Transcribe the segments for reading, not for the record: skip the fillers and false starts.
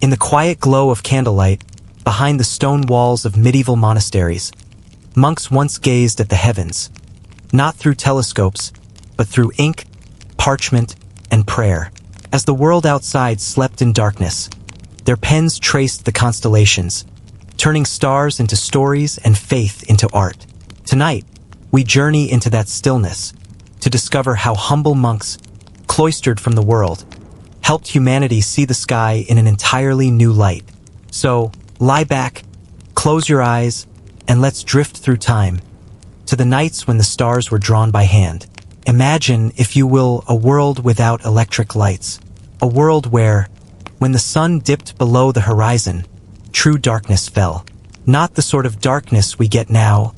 In the quiet glow of candlelight, behind the stone walls of medieval monasteries, monks once gazed at the heavens, not through telescopes, but through ink, parchment, and prayer. As the world outside slept in darkness, their pens traced the constellations, turning stars into stories and faith into art. Tonight, we journey into that stillness to discover how humble monks, cloistered from the world, helped humanity see the sky in an entirely new light. So, lie back, close your eyes, and let's drift through time to the nights when the stars were drawn by hand. Imagine, if you will, a world without electric lights. A world where, when the sun dipped below the horizon, true darkness fell. Not the sort of darkness we get now,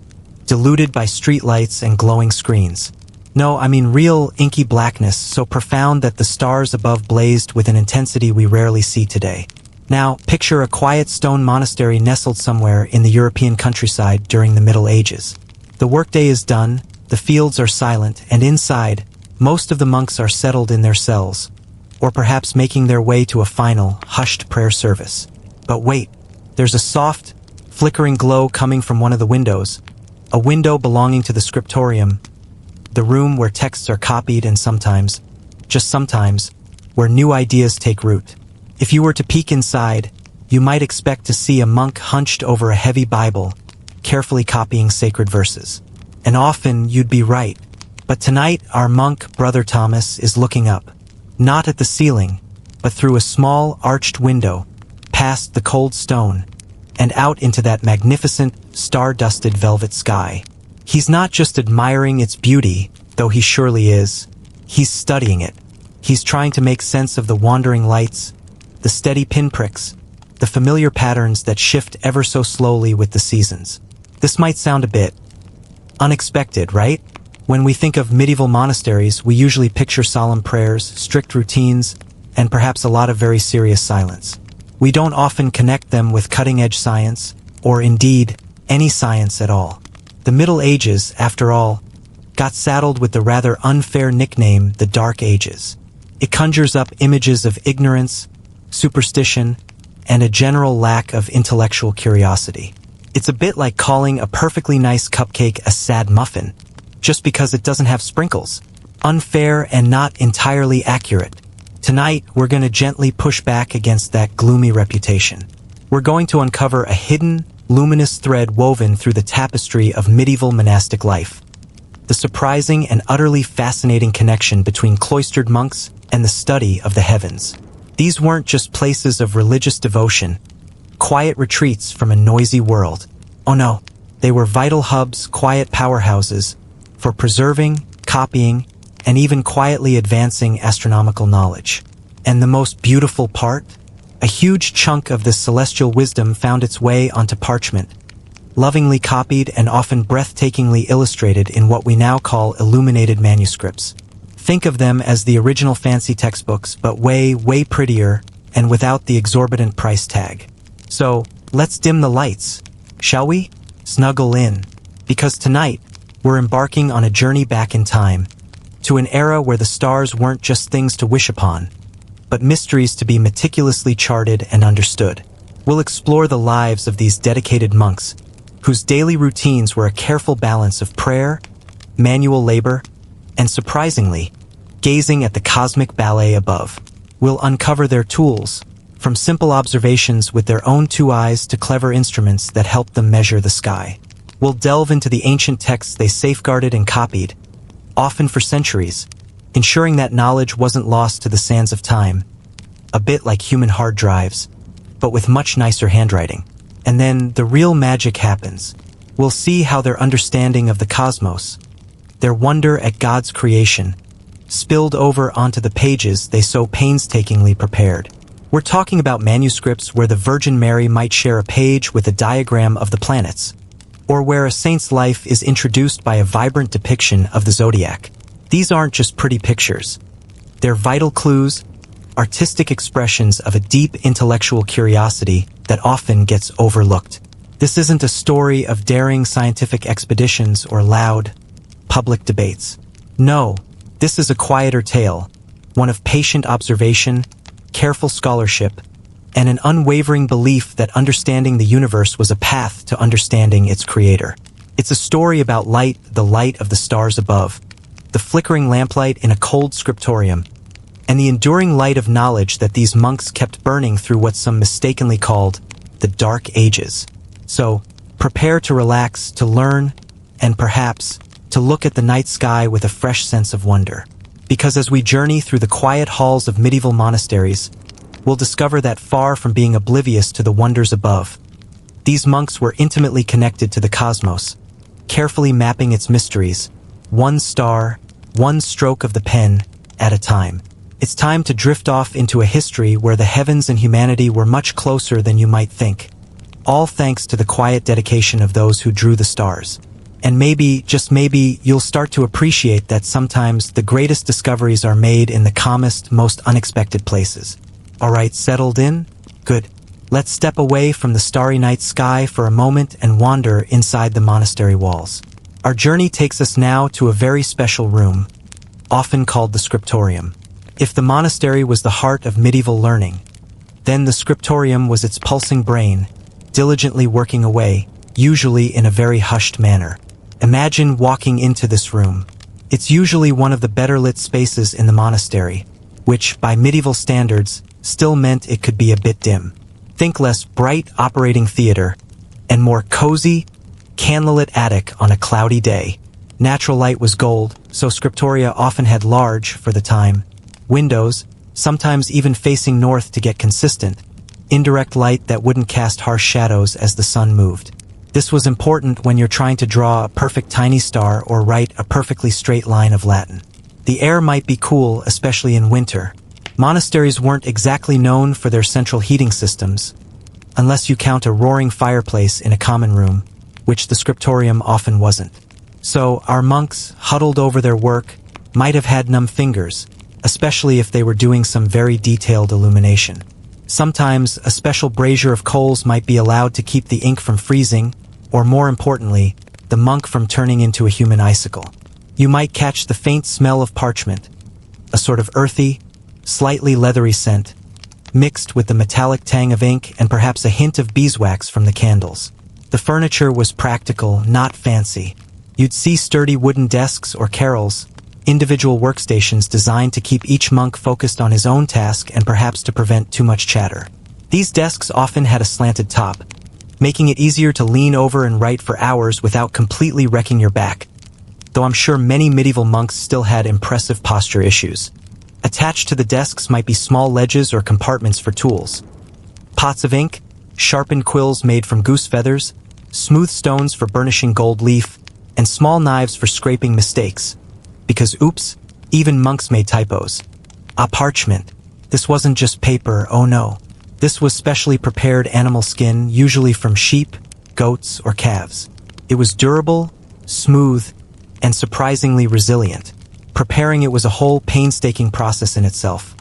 diluted by streetlights and glowing screens. No, I mean real, inky blackness, so profound that the stars above blazed with an intensity we rarely see today. Now, picture a quiet stone monastery nestled somewhere in the European countryside during the Middle Ages. The workday is done, the fields are silent, and inside, most of the monks are settled in their cells, or perhaps making their way to a final, hushed prayer service. But wait, there's a soft, flickering glow coming from one of the windows, a window belonging to the scriptorium, the room where texts are copied and sometimes, just sometimes, where new ideas take root. If you were to peek inside, you might expect to see a monk hunched over a heavy Bible, carefully copying sacred verses. And often you'd be right. But tonight, our monk, Brother Thomas, is looking up, not at the ceiling, but through a small, arched window, past the cold stone, and out into that magnificent, star-dusted velvet sky. He's not just admiring its beauty, though he surely is. He's studying it. He's trying to make sense of the wandering lights, the steady pinpricks, the familiar patterns that shift ever so slowly with the seasons. This might sound a bit unexpected, right? When we think of medieval monasteries, we usually picture solemn prayers, strict routines, and perhaps a lot of very serious silence. We don't often connect them with cutting-edge science, or indeed, any science at all. The Middle Ages, after all, got saddled with the rather unfair nickname the Dark Ages. It conjures up images of ignorance, superstition, and a general lack of intellectual curiosity. It's a bit like calling a perfectly nice cupcake a sad muffin, just because it doesn't have sprinkles. Unfair and not entirely accurate. Tonight, we're going to gently push back against that gloomy reputation. We're going to uncover a hidden, luminous thread woven through the tapestry of medieval monastic life. The surprising and utterly fascinating connection between cloistered monks and the study of the heavens. These weren't just places of religious devotion, quiet retreats from a noisy world. Oh no, they were vital hubs, quiet powerhouses, for preserving, copying, and even quietly advancing astronomical knowledge. And the most beautiful part? A huge chunk of this celestial wisdom found its way onto parchment, lovingly copied and often breathtakingly illustrated in what we now call illuminated manuscripts. Think of them as the original fancy textbooks, but way, way prettier and without the exorbitant price tag. So, let's dim the lights, shall we? Snuggle in. Because tonight, we're embarking on a journey back in time, to an era where the stars weren't just things to wish upon, but mysteries to be meticulously charted and understood. We'll explore the lives of these dedicated monks, whose daily routines were a careful balance of prayer, manual labor, and surprisingly, gazing at the cosmic ballet above. We'll uncover their tools, from simple observations with their own two eyes to clever instruments that help them measure the sky. We'll delve into the ancient texts they safeguarded and copied, often for centuries, ensuring that knowledge wasn't lost to the sands of time, a bit like human hard drives, but with much nicer handwriting. And then the real magic happens. We'll see how their understanding of the cosmos, their wonder at God's creation, spilled over onto the pages they so painstakingly prepared. We're talking about manuscripts where the Virgin Mary might share a page with a diagram of the planets, or where a saint's life is introduced by a vibrant depiction of the zodiac. These aren't just pretty pictures. They're vital clues, artistic expressions of a deep intellectual curiosity that often gets overlooked. This isn't a story of daring scientific expeditions or loud, public debates. No, this is a quieter tale, one of patient observation, careful scholarship, and an unwavering belief that understanding the universe was a path to understanding its creator. It's a story about light, the light of the stars above, the flickering lamplight in a cold scriptorium, and the enduring light of knowledge that these monks kept burning through what some mistakenly called the Dark Ages. So, prepare to relax, to learn, and perhaps to look at the night sky with a fresh sense of wonder. Because as we journey through the quiet halls of medieval monasteries, we'll discover that far from being oblivious to the wonders above, these monks were intimately connected to the cosmos, carefully mapping its mysteries, one star, one stroke of the pen at a time. It's time to drift off into a history where the heavens and humanity were much closer than you might think. All thanks to the quiet dedication of those who drew the stars. And maybe, just maybe, you'll start to appreciate that sometimes the greatest discoveries are made in the calmest, most unexpected places. Alright, settled in? Good. Let's step away from the starry night sky for a moment and wander inside the monastery walls. Our journey takes us now to a very special room, often called the scriptorium. If the monastery was the heart of medieval learning, then the scriptorium was its pulsing brain, diligently working away, usually in a very hushed manner. Imagine walking into this room. It's usually one of the better-lit spaces in the monastery, which, by medieval standards, still meant it could be a bit dim. Think less bright operating theater, and more cozy, candlelit attic on a cloudy day. Natural light was gold, so scriptoria often had large, for the time, windows, sometimes even facing north to get consistent, indirect light that wouldn't cast harsh shadows as the sun moved. This was important when you're trying to draw a perfect tiny star or write a perfectly straight line of Latin. The air might be cool, especially in winter. Monasteries weren't exactly known for their central heating systems, unless you count a roaring fireplace in a common room, which the scriptorium often wasn't. So, our monks, huddled over their work, might have had numb fingers, especially if they were doing some very detailed illumination. Sometimes, a special brazier of coals might be allowed to keep the ink from freezing, or more importantly, the monk from turning into a human icicle. You might catch the faint smell of parchment, a sort of earthy, slightly leathery scent, mixed with the metallic tang of ink and perhaps a hint of beeswax from the candles. The furniture was practical, not fancy. You'd see sturdy wooden desks or carrels, individual workstations designed to keep each monk focused on his own task and perhaps to prevent too much chatter. These desks often had a slanted top, making it easier to lean over and write for hours without completely wrecking your back, though I'm sure many medieval monks still had impressive posture issues. Attached to the desks might be small ledges or compartments for tools. Pots of ink, sharpened quills made from goose feathers, smooth stones for burnishing gold leaf, and small knives for scraping mistakes. Because oops, even monks made typos. Parchment. This wasn't just paper, oh no. This was specially prepared animal skin, usually from sheep, goats, or calves. It was durable, smooth, and surprisingly resilient. Preparing it was a whole painstaking process in itself.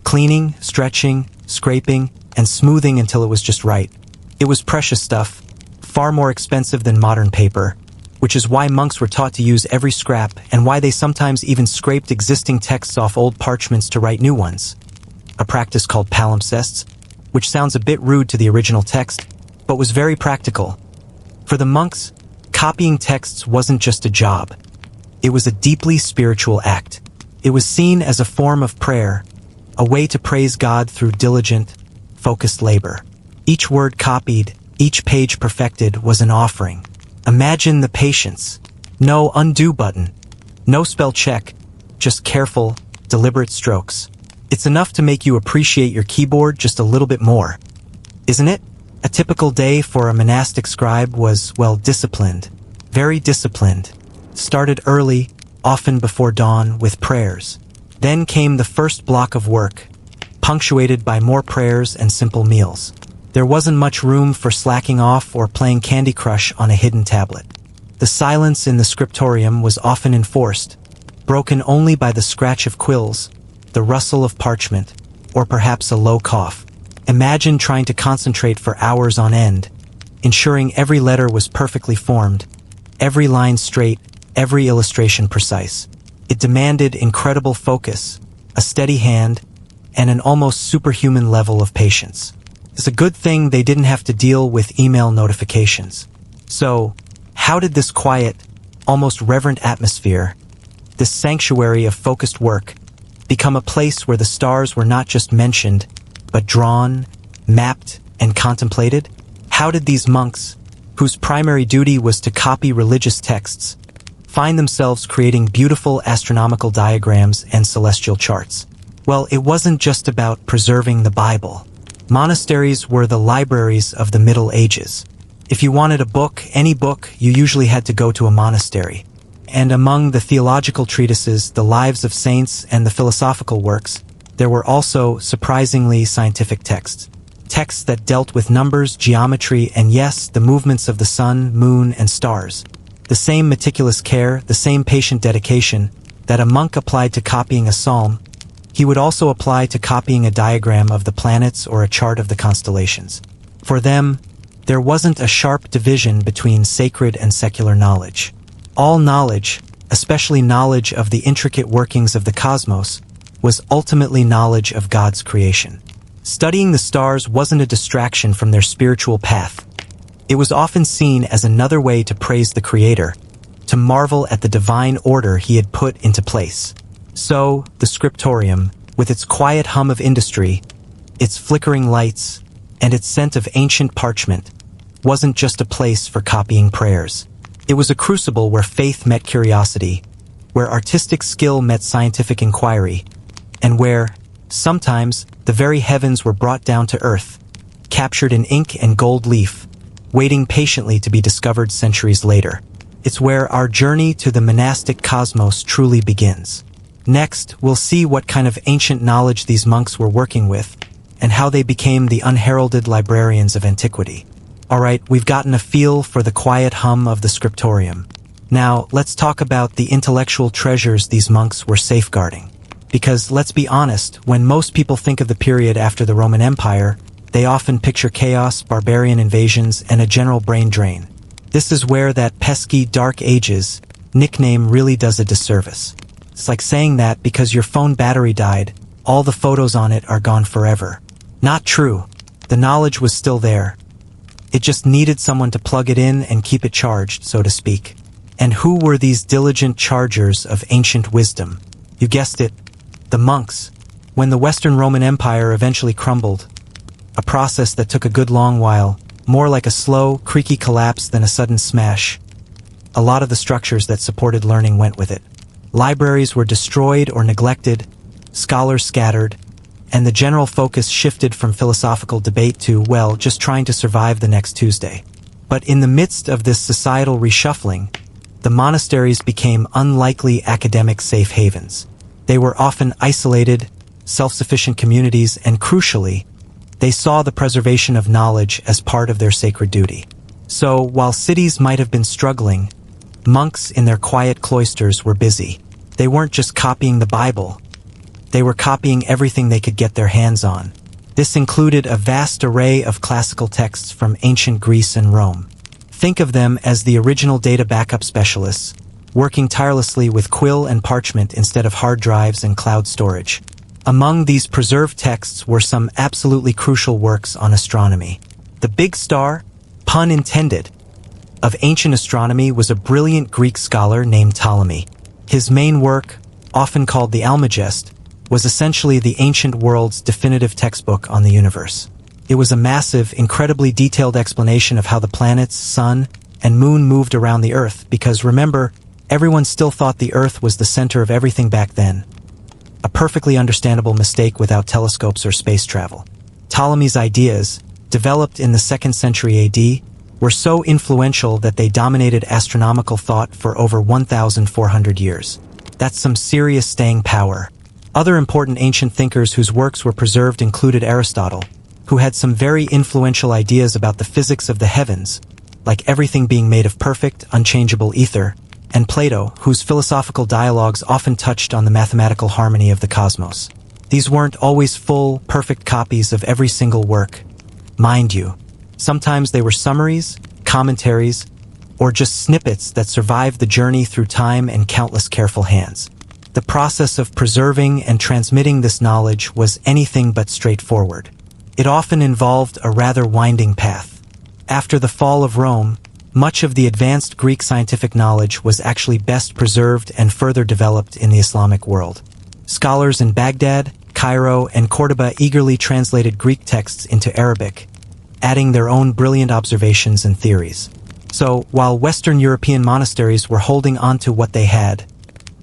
Cleaning, stretching, scraping, and smoothing until it was just right. It was precious stuff, far more expensive than modern paper, which is why monks were taught to use every scrap and why they sometimes even scraped existing texts off old parchments to write new ones. A practice called palimpsests, which sounds a bit rude to the original text, but was very practical. For the monks, copying texts wasn't just a job. It was a deeply spiritual act. It was seen as a form of prayer, a way to praise God through diligent, focused labor. Each word copied, each page perfected was an offering. Imagine the patience. No undo button. No spell check. Just careful, deliberate strokes. It's enough to make you appreciate your keyboard just a little bit more, isn't it? A typical day for a monastic scribe was, well, disciplined. Very disciplined. Started early, often before dawn, with prayers. Then came the first block of work, punctuated by more prayers and simple meals. There wasn't much room for slacking off or playing Candy Crush on a hidden tablet. The silence in the scriptorium was often enforced, broken only by the scratch of quills, the rustle of parchment, or perhaps a low cough. Imagine trying to concentrate for hours on end, ensuring every letter was perfectly formed, every line straight, every illustration precise. It demanded incredible focus, a steady hand, and an almost superhuman level of patience. It's a good thing they didn't have to deal with email notifications. So, how did this quiet, almost reverent atmosphere, this sanctuary of focused work, become a place where the stars were not just mentioned, but drawn, mapped, and contemplated? How did these monks, whose primary duty was to copy religious texts, find themselves creating beautiful astronomical diagrams and celestial charts? Well, it wasn't just about preserving the Bible. Monasteries were the libraries of the Middle Ages. If you wanted a book, any book, you usually had to go to a monastery. And among the theological treatises, the lives of saints, and the philosophical works, there were also surprisingly scientific texts. Texts that dealt with numbers, geometry, and yes, the movements of the sun, moon, and stars. The same meticulous care, the same patient dedication that a monk applied to copying a psalm, he would also apply to copying a diagram of the planets or a chart of the constellations. For them, there wasn't a sharp division between sacred and secular knowledge. All knowledge, especially knowledge of the intricate workings of the cosmos, was ultimately knowledge of God's creation. Studying the stars wasn't a distraction from their spiritual path. It was often seen as another way to praise the Creator, to marvel at the divine order He had put into place. So, the scriptorium, with its quiet hum of industry, its flickering lights, and its scent of ancient parchment, wasn't just a place for copying prayers. It was a crucible where faith met curiosity, where artistic skill met scientific inquiry, and where, sometimes, the very heavens were brought down to earth, captured in ink and gold leaf, waiting patiently to be discovered centuries later. It's where our journey to the monastic cosmos truly begins. Next, we'll see what kind of ancient knowledge these monks were working with, and how they became the unheralded librarians of antiquity. Alright, we've gotten a feel for the quiet hum of the scriptorium. Now, let's talk about the intellectual treasures these monks were safeguarding. Because, let's be honest, when most people think of the period after the Roman Empire, they often picture chaos, barbarian invasions, and a general brain drain. This is where that pesky Dark Ages nickname really does a disservice. It's like saying that because your phone battery died, all the photos on it are gone forever. Not true. The knowledge was still there. It just needed someone to plug it in and keep it charged, so to speak. And who were these diligent chargers of ancient wisdom? You guessed it, the monks. When the Western Roman Empire eventually crumbled, a process that took a good long while, more like a slow, creaky collapse than a sudden smash, a lot of the structures that supported learning went with it. Libraries were destroyed or neglected, scholars scattered, and the general focus shifted from philosophical debate to, well, just trying to survive the next Tuesday. But in the midst of this societal reshuffling, the monasteries became unlikely academic safe havens. They were often isolated, self-sufficient communities, and crucially, they saw the preservation of knowledge as part of their sacred duty. So, while cities might have been struggling, monks in their quiet cloisters were busy. They weren't just copying the Bible. They were copying everything they could get their hands on. This included a vast array of classical texts from ancient Greece and Rome. Think of them as the original data backup specialists, working tirelessly with quill and parchment instead of hard drives and cloud storage. Among these preserved texts were some absolutely crucial works on astronomy. The big star, pun intended, of ancient astronomy was a brilliant Greek scholar named Ptolemy. His main work, often called the Almagest, was essentially the ancient world's definitive textbook on the universe. It was a massive, incredibly detailed explanation of how the planets, sun, and moon moved around the Earth, because remember, everyone still thought the Earth was the center of everything back then. A perfectly understandable mistake without telescopes or space travel. Ptolemy's ideas, developed in the 2nd century AD, were so influential that they dominated astronomical thought for over 1,400 years. That's some serious staying power. Other important ancient thinkers whose works were preserved included Aristotle, who had some very influential ideas about the physics of the heavens, like everything being made of perfect, unchangeable ether, and Plato, whose philosophical dialogues often touched on the mathematical harmony of the cosmos. These weren't always full, perfect copies of every single work. Mind you, sometimes they were summaries, commentaries, or just snippets that survived the journey through time and countless careful hands. The process of preserving and transmitting this knowledge was anything but straightforward. It often involved a rather winding path. After the fall of Rome, much of the advanced Greek scientific knowledge was actually best preserved and further developed in the Islamic world. Scholars in Baghdad, Cairo, and Cordoba eagerly translated Greek texts into Arabic, adding their own brilliant observations and theories. So, while Western European monasteries were holding on to what they had,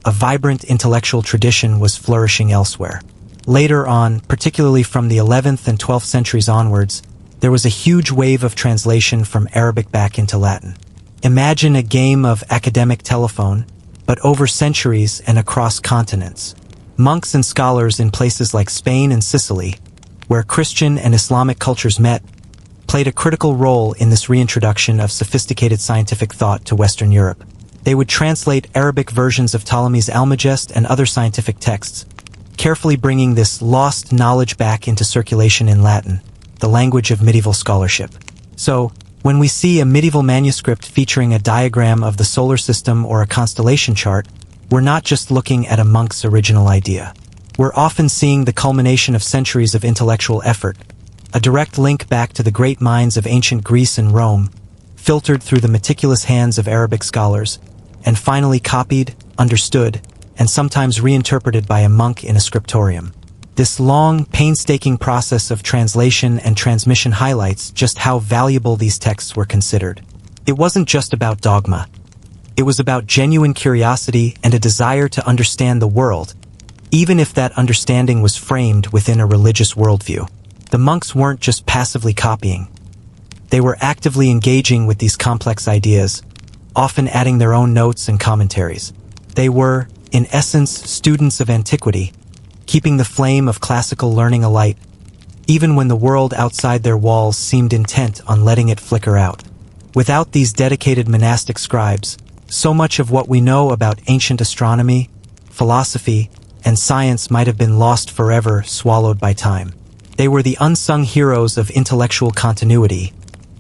a vibrant intellectual tradition was flourishing elsewhere. Later on, particularly from the 11th and 12th centuries onwards, there was a huge wave of translation from Arabic back into Latin. Imagine a game of academic telephone, but over centuries and across continents. Monks and scholars in places like Spain and Sicily, where Christian and Islamic cultures met, played a critical role in this reintroduction of sophisticated scientific thought to Western Europe. They would translate Arabic versions of Ptolemy's Almagest and other scientific texts, carefully bringing this lost knowledge back into circulation in Latin, the language of medieval scholarship. So, when we see a medieval manuscript featuring a diagram of the solar system or a constellation chart, we're not just looking at a monk's original idea. We're often seeing the culmination of centuries of intellectual effort, a direct link back to the great minds of ancient Greece and Rome, filtered through the meticulous hands of Arabic scholars, and finally copied, understood, and sometimes reinterpreted by a monk in a scriptorium. This long, painstaking process of translation and transmission highlights just how valuable these texts were considered. It wasn't just about dogma. It was about genuine curiosity and a desire to understand the world, even if that understanding was framed within a religious worldview. The monks weren't just passively copying. They were actively engaging with these complex ideas, often adding their own notes and commentaries. They were, in essence, students of antiquity, keeping the flame of classical learning alight, even when the world outside their walls seemed intent on letting it flicker out. Without these dedicated monastic scribes, so much of what we know about ancient astronomy, philosophy, and science might have been lost forever, swallowed by time. They were the unsung heroes of intellectual continuity,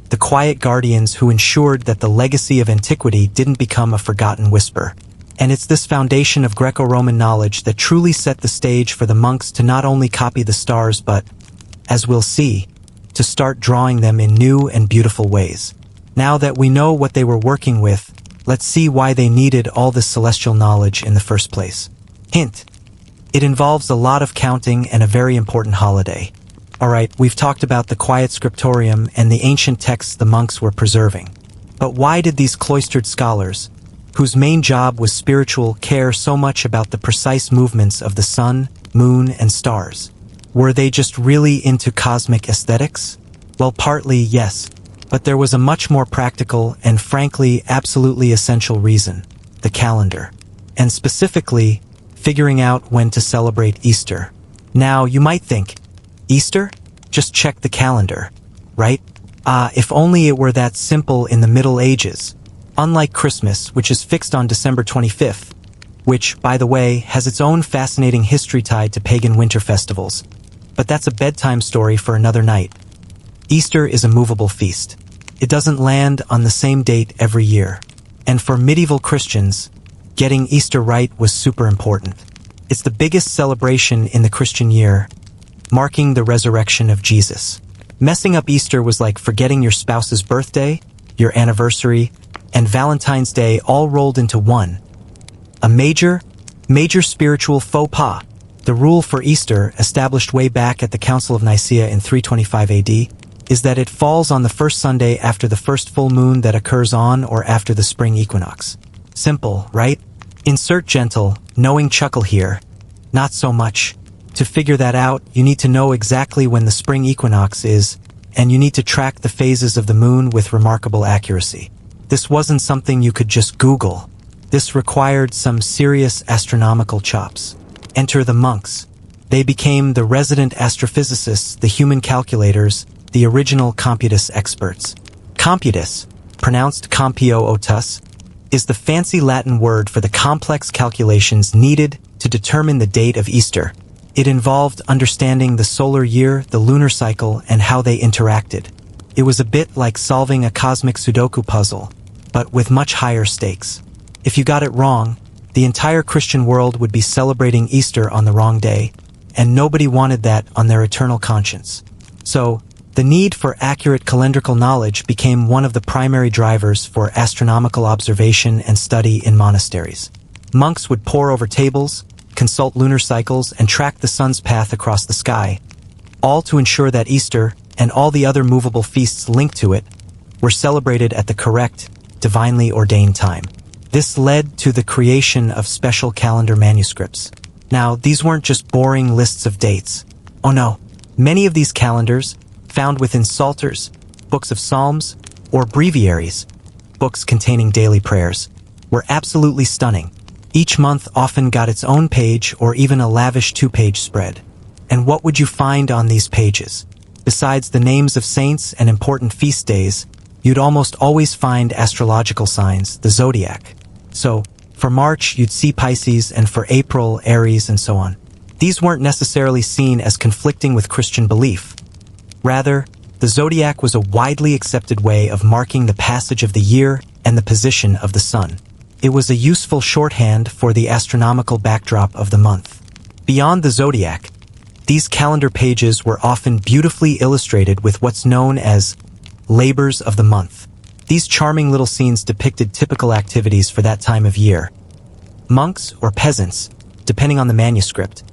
the quiet guardians who ensured that the legacy of antiquity didn't become a forgotten whisper. And it's this foundation of Greco-Roman knowledge that truly set the stage for the monks to not only copy the stars but, as we'll see, to start drawing them in new and beautiful ways. Now that we know what they were working with, let's see why they needed all this celestial knowledge in the first place. Hint: it involves a lot of counting and a very important holiday. Alright, we've talked about the quiet scriptorium and the ancient texts the monks were preserving. But why did these cloistered scholars, whose main job was spiritual, care so much about the precise movements of the sun, moon, and stars? Were they just really into cosmic aesthetics? Well, partly, yes. But there was a much more practical and frankly absolutely essential reason: the calendar. And specifically, figuring out when to celebrate Easter. Now, you might think, Easter? Just check the calendar, right? If only it were that simple in the Middle Ages. Unlike Christmas, which is fixed on December 25th, which, by the way, has its own fascinating history tied to pagan winter festivals. But that's a bedtime story for another night. Easter is a movable feast. It doesn't land on the same date every year. And for medieval Christians, getting Easter right was super important. It's the biggest celebration in the Christian year, marking the resurrection of Jesus. Messing up Easter was like forgetting your spouse's birthday, your anniversary, and Valentine's Day all rolled into one. A major spiritual faux pas. The rule for Easter, established way back at the Council of Nicaea in 325 AD, is that it falls on the first Sunday after the first full moon that occurs on or after the spring equinox. Simple, right? Insert gentle, knowing chuckle here. Not so much. To figure that out, you need to know exactly when the spring equinox is, and you need to track the phases of the moon with remarkable accuracy. This wasn't something you could just Google. This required some serious astronomical chops. Enter the monks. They became the resident astrophysicists, the human calculators, the original computus experts. Computus, pronounced compio-otus, is the fancy Latin word for the complex calculations needed to determine the date of Easter. It involved understanding the solar year, the lunar cycle, and how they interacted. It was a bit like solving a cosmic Sudoku puzzle, but with much higher stakes. If you got it wrong, the entire Christian world would be celebrating Easter on the wrong day, and nobody wanted that on their eternal conscience. So, the need for accurate calendrical knowledge became one of the primary drivers for astronomical observation and study in monasteries. Monks would pore over tables, consult lunar cycles, and track the sun's path across the sky, all to ensure that Easter, and all the other movable feasts linked to it, were celebrated at the correct, divinely ordained time. This led to the creation of special calendar manuscripts. Now, these weren't just boring lists of dates. Oh no, many of these calendars, found within psalters, books of psalms, or breviaries, books containing daily prayers, were absolutely stunning. Each month often got its own page or even a lavish 2-page spread. And what would you find on these pages? Besides the names of saints and important feast days, you'd almost always find astrological signs, the zodiac. So, for March, you'd see Pisces, and for April, Aries, and so on. These weren't necessarily seen as conflicting with Christian belief. Rather, the zodiac was a widely accepted way of marking the passage of the year and the position of the sun. It was a useful shorthand for the astronomical backdrop of the month. Beyond the zodiac, these calendar pages were often beautifully illustrated with what's known as labors of the month. These charming little scenes depicted typical activities for that time of year. Monks or peasants, depending on the manuscript,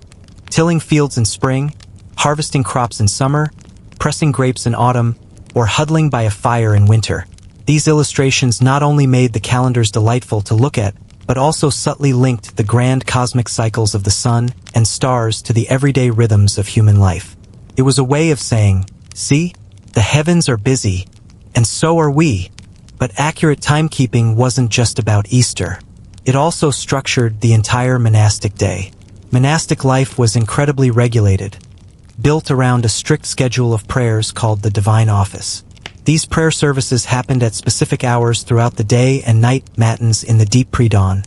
tilling fields in spring, harvesting crops in summer, pressing grapes in autumn, or huddling by a fire in winter. These illustrations not only made the calendars delightful to look at, but also subtly linked the grand cosmic cycles of the sun and stars to the everyday rhythms of human life. It was a way of saying, see, the heavens are busy, and so are we. But accurate timekeeping wasn't just about Easter. It also structured the entire monastic day. Monastic life was incredibly regulated, built around a strict schedule of prayers called the Divine Office. These prayer services happened at specific hours throughout the day and night, matins in the deep pre-dawn,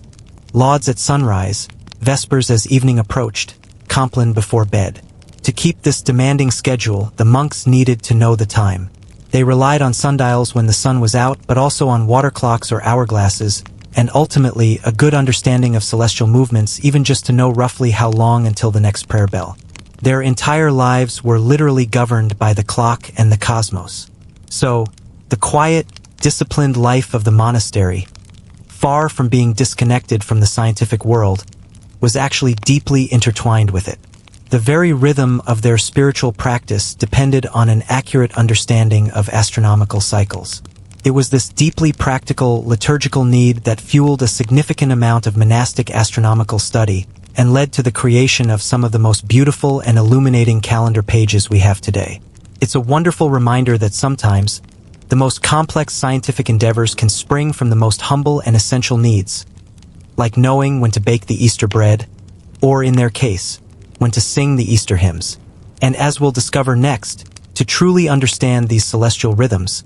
lauds at sunrise, vespers as evening approached, compline before bed. To keep this demanding schedule, the monks needed to know the time. They relied on sundials when the sun was out, but also on water clocks or hourglasses, and ultimately a good understanding of celestial movements, even just to know roughly how long until the next prayer bell. Their entire lives were literally governed by the clock and the cosmos. So, the quiet, disciplined life of the monastery, far from being disconnected from the scientific world, was actually deeply intertwined with it. The very rhythm of their spiritual practice depended on an accurate understanding of astronomical cycles. It was this deeply practical, liturgical need that fueled a significant amount of monastic astronomical study and led to the creation of some of the most beautiful and illuminating calendar pages we have today. It's a wonderful reminder that sometimes, the most complex scientific endeavors can spring from the most humble and essential needs, like knowing when to bake the Easter bread, or in their case, when to sing the Easter hymns. And as we'll discover next, to truly understand these celestial rhythms,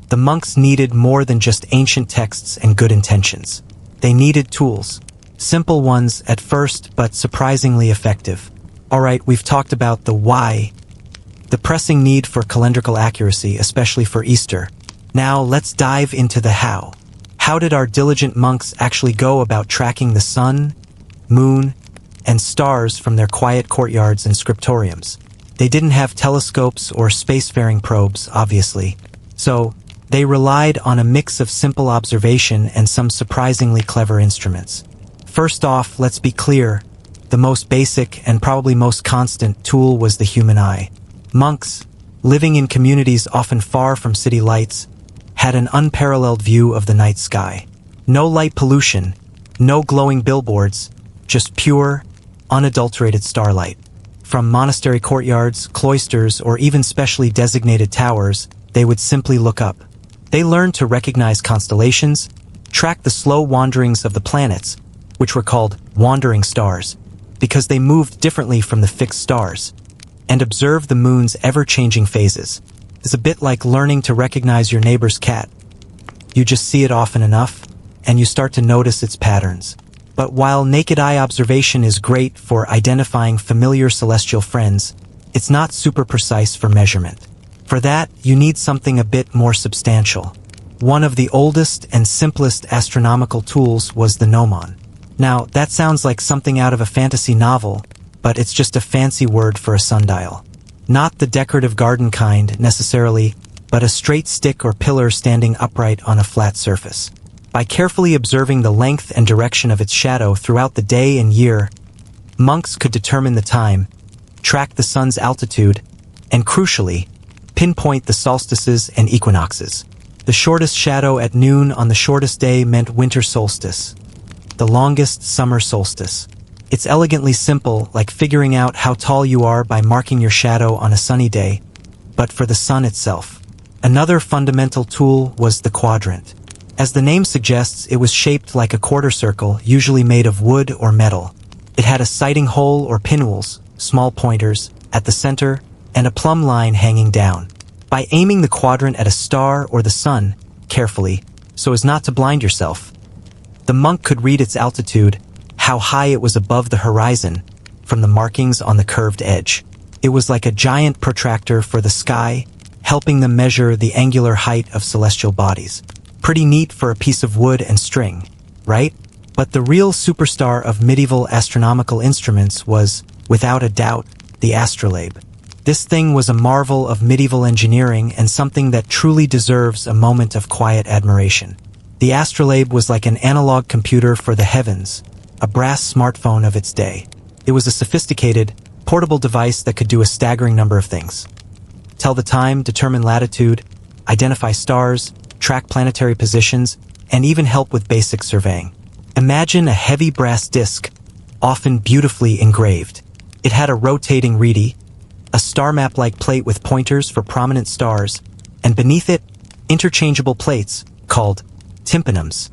the monks needed more than just ancient texts and good intentions. They needed tools. Simple ones at first, but surprisingly effective. Alright, we've talked about the why, the pressing need for calendrical accuracy, especially for Easter. Now let's dive into the how. How did our diligent monks actually go about tracking the sun, moon, and stars from their quiet courtyards and scriptoriums? They didn't have telescopes or spacefaring probes, obviously. So, they relied on a mix of simple observation and some surprisingly clever instruments. First off, let's be clear, the most basic and probably most constant tool was the human eye. Monks, living in communities often far from city lights, had an unparalleled view of the night sky. No light pollution, no glowing billboards, just pure, unadulterated starlight. From monastery courtyards, cloisters, or even specially designated towers, they would simply look up. They learned to recognize constellations, track the slow wanderings of the planets, which were called wandering stars, because they moved differently from the fixed stars, and observe the moon's ever-changing phases. It's a bit like learning to recognize your neighbor's cat. You just see it often enough, and you start to notice its patterns. But while naked eye observation is great for identifying familiar celestial friends, it's not super precise for measurement. For that, you need something a bit more substantial. One of the oldest and simplest astronomical tools was the gnomon. Now, that sounds like something out of a fantasy novel, but it's just a fancy word for a sundial. Not the decorative garden kind, necessarily, but a straight stick or pillar standing upright on a flat surface. By carefully observing the length and direction of its shadow throughout the day and year, monks could determine the time, track the sun's altitude, and crucially, pinpoint the solstices and equinoxes. The shortest shadow at noon on the shortest day meant winter solstice, the longest summer solstice. It's elegantly simple, like figuring out how tall you are by marking your shadow on a sunny day, but for the sun itself. Another fundamental tool was the quadrant. As the name suggests, it was shaped like a quarter circle, usually made of wood or metal. It had a sighting hole or pinwheels, small pointers, at the center, and a plumb line hanging down. By aiming the quadrant at a star or the sun, carefully, so as not to blind yourself, the monk could read its altitude, how high it was above the horizon, from the markings on the curved edge. It was like a giant protractor for the sky, helping them measure the angular height of celestial bodies. Pretty neat for a piece of wood and string, right? But the real superstar of medieval astronomical instruments was, without a doubt, the astrolabe. This thing was a marvel of medieval engineering and something that truly deserves a moment of quiet admiration. The astrolabe was like an analog computer for the heavens, a brass smartphone of its day. It was a sophisticated, portable device that could do a staggering number of things. Tell the time, determine latitude, identify stars, track planetary positions, and even help with basic surveying. Imagine a heavy brass disc, often beautifully engraved. It had a rotating reedy, a star map-like plate with pointers for prominent stars, and beneath it, interchangeable plates, called tympanums,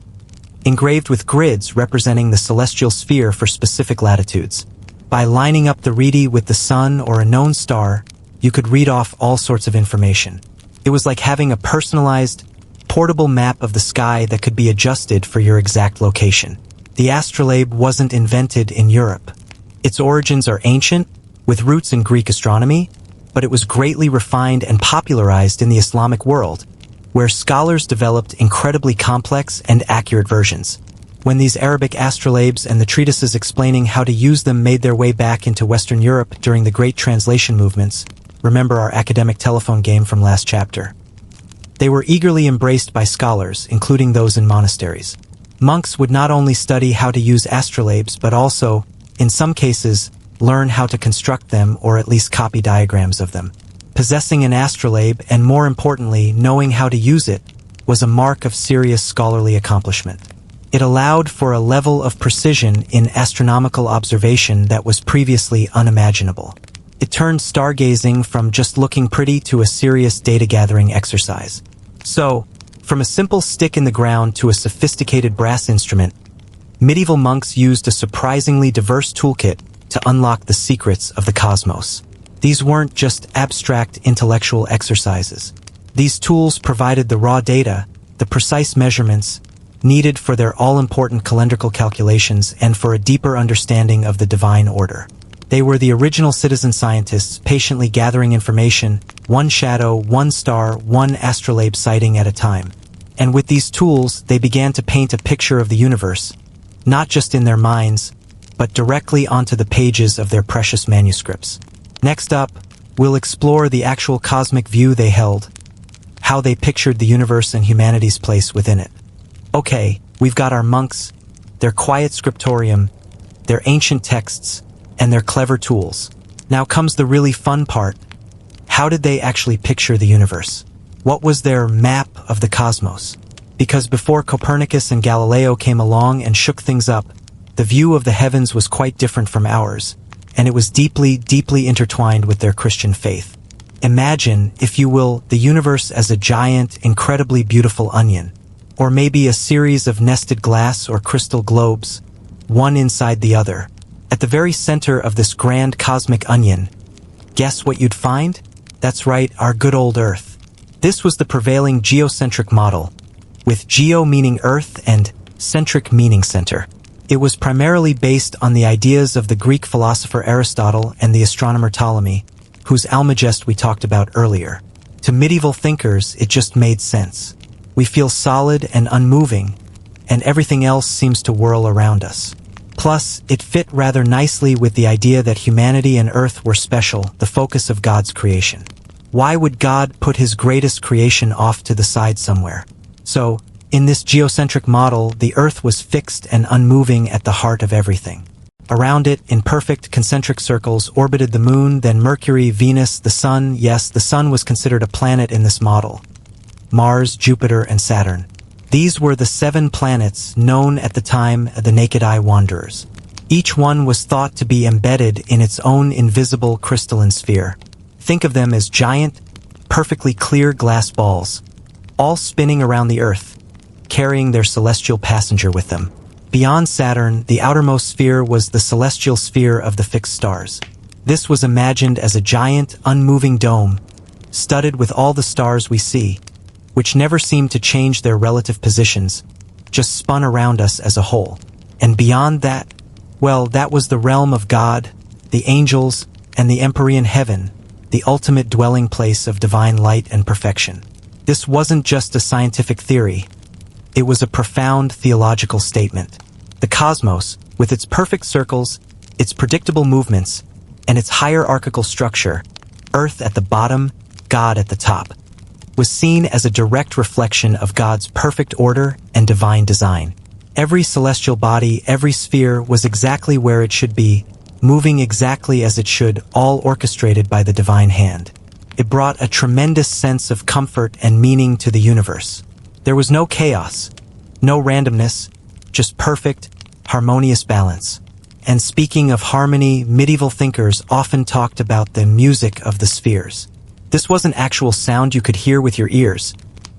engraved with grids representing the celestial sphere for specific latitudes. By lining up the reedy with the sun or a known star, you could read off all sorts of information. It was like having a personalized, portable map of the sky that could be adjusted for your exact location. The astrolabe wasn't invented in Europe. Its origins are ancient, with roots in Greek astronomy, but it was greatly refined and popularized in the Islamic world, where scholars developed incredibly complex and accurate versions. When these Arabic astrolabes and the treatises explaining how to use them made their way back into Western Europe during the Great Translation movements, remember our academic telephone game from last chapter, they were eagerly embraced by scholars, including those in monasteries. Monks would not only study how to use astrolabes, but also, in some cases, learn how to construct them or at least copy diagrams of them. Possessing an astrolabe, and more importantly, knowing how to use it, was a mark of serious scholarly accomplishment. It allowed for a level of precision in astronomical observation that was previously unimaginable. It turned stargazing from just looking pretty to a serious data-gathering exercise. So, from a simple stick in the ground to a sophisticated brass instrument, medieval monks used a surprisingly diverse toolkit to unlock the secrets of the cosmos. These weren't just abstract intellectual exercises. These tools provided the raw data, the precise measurements, needed for their all-important calendrical calculations and for a deeper understanding of the divine order. They were the original citizen scientists patiently gathering information, one shadow, one star, one astrolabe sighting at a time. And with these tools, they began to paint a picture of the universe, not just in their minds, but directly onto the pages of their precious manuscripts. Next up, we'll explore the actual cosmic view they held, how they pictured the universe and humanity's place within it. Okay, we've got our monks, their quiet scriptorium, their ancient texts, and their clever tools. Now comes the really fun part. How did they actually picture the universe? What was their map of the cosmos? Because before Copernicus and Galileo came along and shook things up, the view of the heavens was quite different from ours, and it was deeply, deeply intertwined with their Christian faith. Imagine, if you will, the universe as a giant, incredibly beautiful onion, or maybe a series of nested glass or crystal globes, one inside the other. At the very center of this grand cosmic onion, guess what you'd find? That's right, our good old Earth. This was the prevailing geocentric model, with geo meaning Earth and centric meaning center. It was primarily based on the ideas of the Greek philosopher Aristotle and the astronomer Ptolemy, whose Almagest we talked about earlier. To medieval thinkers, it just made sense. We feel solid and unmoving, and everything else seems to whirl around us. Plus, it fit rather nicely with the idea that humanity and Earth were special, the focus of God's creation. Why would God put his greatest creation off to the side somewhere? So, in this geocentric model, the Earth was fixed and unmoving at the heart of everything. Around it, in perfect concentric circles, orbited the Moon, then Mercury, Venus, the Sun. Yes, the Sun was considered a planet in this model. Mars, Jupiter, and Saturn. These were the 7 planets known at the time the naked eye wanderers. Each one was thought to be embedded in its own invisible crystalline sphere. Think of them as giant, perfectly clear glass balls, all spinning around the Earth, carrying their celestial passenger with them. Beyond Saturn, the outermost sphere was the celestial sphere of the fixed stars. This was imagined as a giant, unmoving dome, studded with all the stars we see, which never seemed to change their relative positions, just spun around us as a whole. And beyond that, well, that was the realm of God, the angels, and the empyrean heaven, the ultimate dwelling place of divine light and perfection. This wasn't just a scientific theory. It was a profound theological statement. The cosmos, with its perfect circles, its predictable movements, and its hierarchical structure, Earth at the bottom, God at the top, was seen as a direct reflection of God's perfect order and divine design. Every celestial body, every sphere was exactly where it should be, moving exactly as it should, all orchestrated by the divine hand. It brought a tremendous sense of comfort and meaning to the universe. There was no chaos, no randomness, just perfect, harmonious balance. And speaking of harmony, medieval thinkers often talked about the music of the spheres. This wasn't actual sound you could hear with your ears,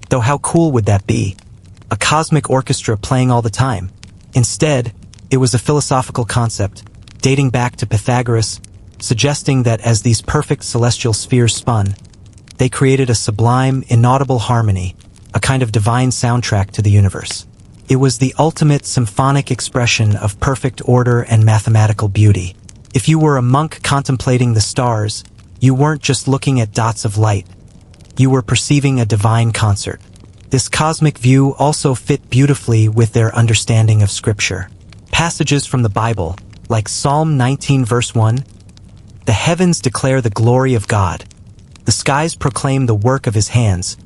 though how cool would that be? A cosmic orchestra playing all the time. Instead, it was a philosophical concept, dating back to Pythagoras, suggesting that as these perfect celestial spheres spun, they created a sublime, inaudible harmony, a kind of divine soundtrack to the universe. It was the ultimate symphonic expression of perfect order and mathematical beauty. If you were a monk contemplating the stars, you weren't just looking at dots of light. You were perceiving a divine concert. This cosmic view also fit beautifully with their understanding of Scripture. Passages from the Bible, like Psalm 19 verse 1, "The heavens declare the glory of God. The skies proclaim the work of his hands,"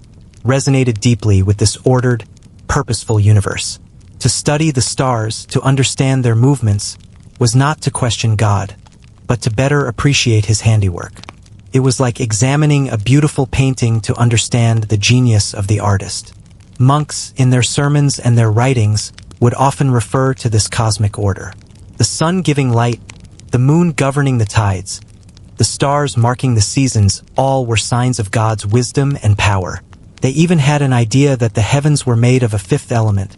resonated deeply with this ordered, purposeful universe. To study the stars, to understand their movements, was not to question God, but to better appreciate his handiwork. It was like examining a beautiful painting to understand the genius of the artist. Monks, in their sermons and their writings, would often refer to this cosmic order. The sun giving light, the moon governing the tides, the stars marking the seasons, all were signs of God's wisdom and power. They even had an idea that the heavens were made of a fifth element,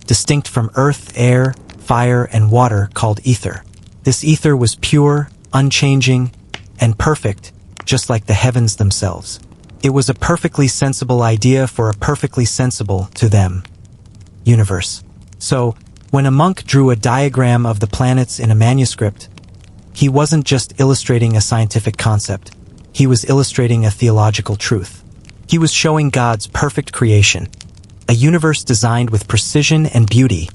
distinct from earth, air, fire, and water, called ether. This ether was pure, unchanging, and perfect, just like the heavens themselves. It was a perfectly sensible idea for a perfectly sensible, to them, universe. So, when a monk drew a diagram of the planets in a manuscript, he wasn't just illustrating a scientific concept, he was illustrating a theological truth. He was showing God's perfect creation, a universe designed with precision and beauty,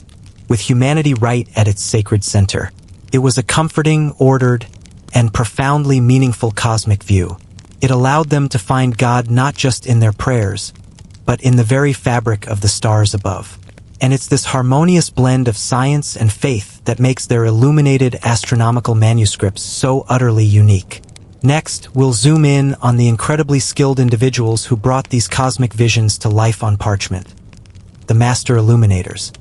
with humanity right at its sacred center. It was a comforting, ordered, and profoundly meaningful cosmic view. It allowed them to find God not just in their prayers, but in the very fabric of the stars above. And it's this harmonious blend of science and faith that makes their illuminated astronomical manuscripts so utterly unique. Next, we'll zoom in on the incredibly skilled individuals who brought these cosmic visions to life on parchment. The master illuminators.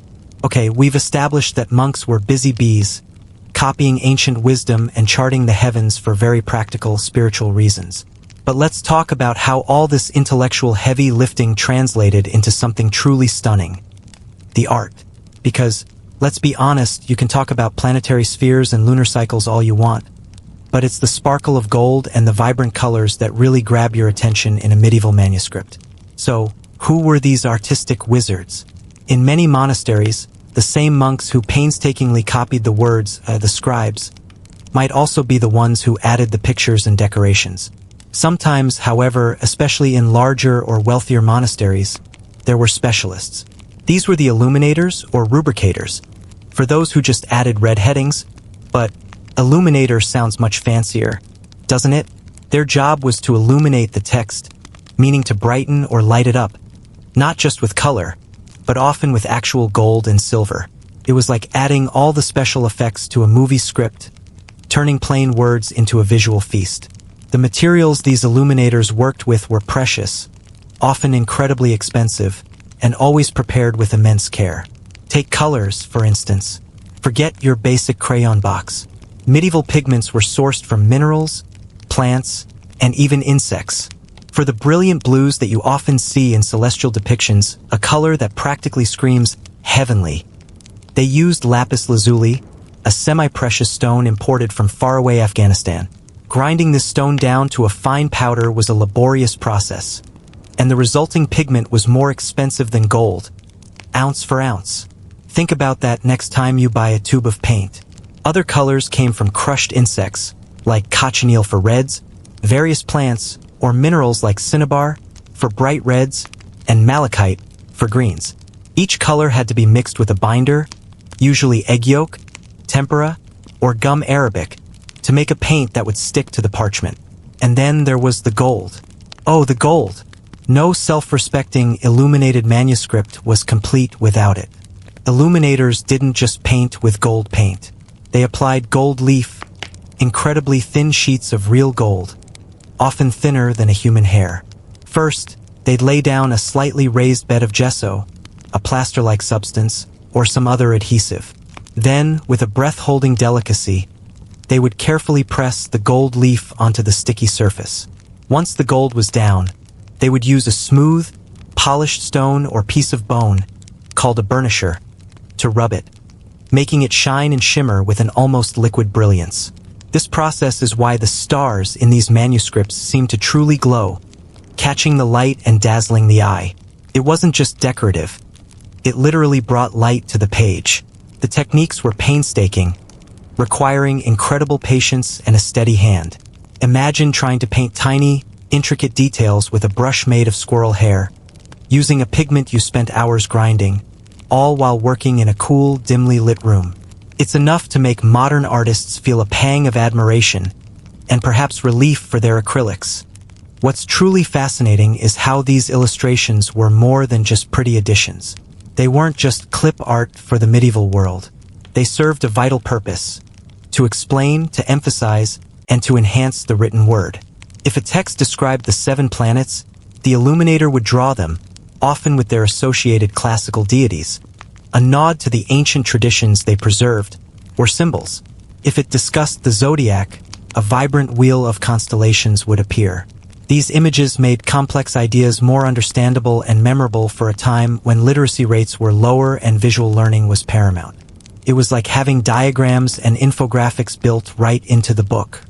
Okay, we've established that monks were busy bees, copying ancient wisdom and charting the heavens for very practical spiritual reasons. But let's talk about how all this intellectual heavy lifting translated into something truly stunning. The art. Because, let's be honest, you can talk about planetary spheres and lunar cycles all you want, but it's the sparkle of gold and the vibrant colors that really grab your attention in a medieval manuscript. So, who were these artistic wizards? In many monasteries, the same monks who painstakingly copied the words, the scribes, might also be the ones who added the pictures and decorations. Sometimes, however, especially in larger or wealthier monasteries, there were specialists. These were the illuminators or rubricators. for those who just added red headings, but illuminator sounds much fancier, doesn't it? Their job was to illuminate the text, meaning to brighten or light it up, not just with color, but often with actual gold and silver. It was like adding all the special effects to a movie script, turning plain words into a visual feast. The materials these illuminators worked with were precious, often incredibly expensive, and always prepared with immense care. Take colors, for instance. Forget your basic crayon box. Medieval pigments were sourced from minerals, plants, and even insects. For the brilliant blues that you often see in celestial depictions, a color that practically screams heavenly, they used lapis lazuli, a semi-precious stone imported from faraway Afghanistan. Grinding this stone down to a fine powder was a laborious process, and the resulting pigment was more expensive than gold, ounce for ounce. Think about that next time you buy a tube of paint. Other colors came from crushed insects, like cochineal for reds, various plants, or minerals like cinnabar for bright reds, and malachite for greens. Each color had to be mixed with a binder, usually egg yolk, tempera, or gum arabic, to make a paint that would stick to the parchment. And then there was the gold. Oh, the gold! No self-respecting illuminated manuscript was complete without it. Illuminators didn't just paint with gold paint. They applied gold leaf, incredibly thin sheets of real gold, often thinner than a human hair. First, they'd lay down a slightly raised bed of gesso, a plaster-like substance, or some other adhesive. Then, with a breath-holding delicacy, they would carefully press the gold leaf onto the sticky surface. Once the gold was down, they would use a smooth, polished stone or piece of bone, called a burnisher, to rub it, making it shine and shimmer with an almost liquid brilliance. This process is why the stars in these manuscripts seem to truly glow, catching the light and dazzling the eye. It wasn't just decorative. It literally brought light to the page. The techniques were painstaking, requiring incredible patience and a steady hand. Imagine trying to paint tiny, intricate details with a brush made of squirrel hair, using a pigment you spent hours grinding, all while working in a cool, dimly lit room. It's enough to make modern artists feel a pang of admiration and perhaps relief for their acrylics. What's truly fascinating is how these illustrations were more than just pretty additions. They weren't just clip art for the medieval world. They served a vital purpose: to explain, to emphasize, and to enhance the written word. If a text described the 7 planets, the illuminator would draw them, often with their associated classical deities, a nod to the ancient traditions they preserved, or symbols. If it discussed the zodiac, a vibrant wheel of constellations would appear. These images made complex ideas more understandable and memorable for a time when literacy rates were lower and visual learning was paramount. It was like having diagrams and infographics built right into the book.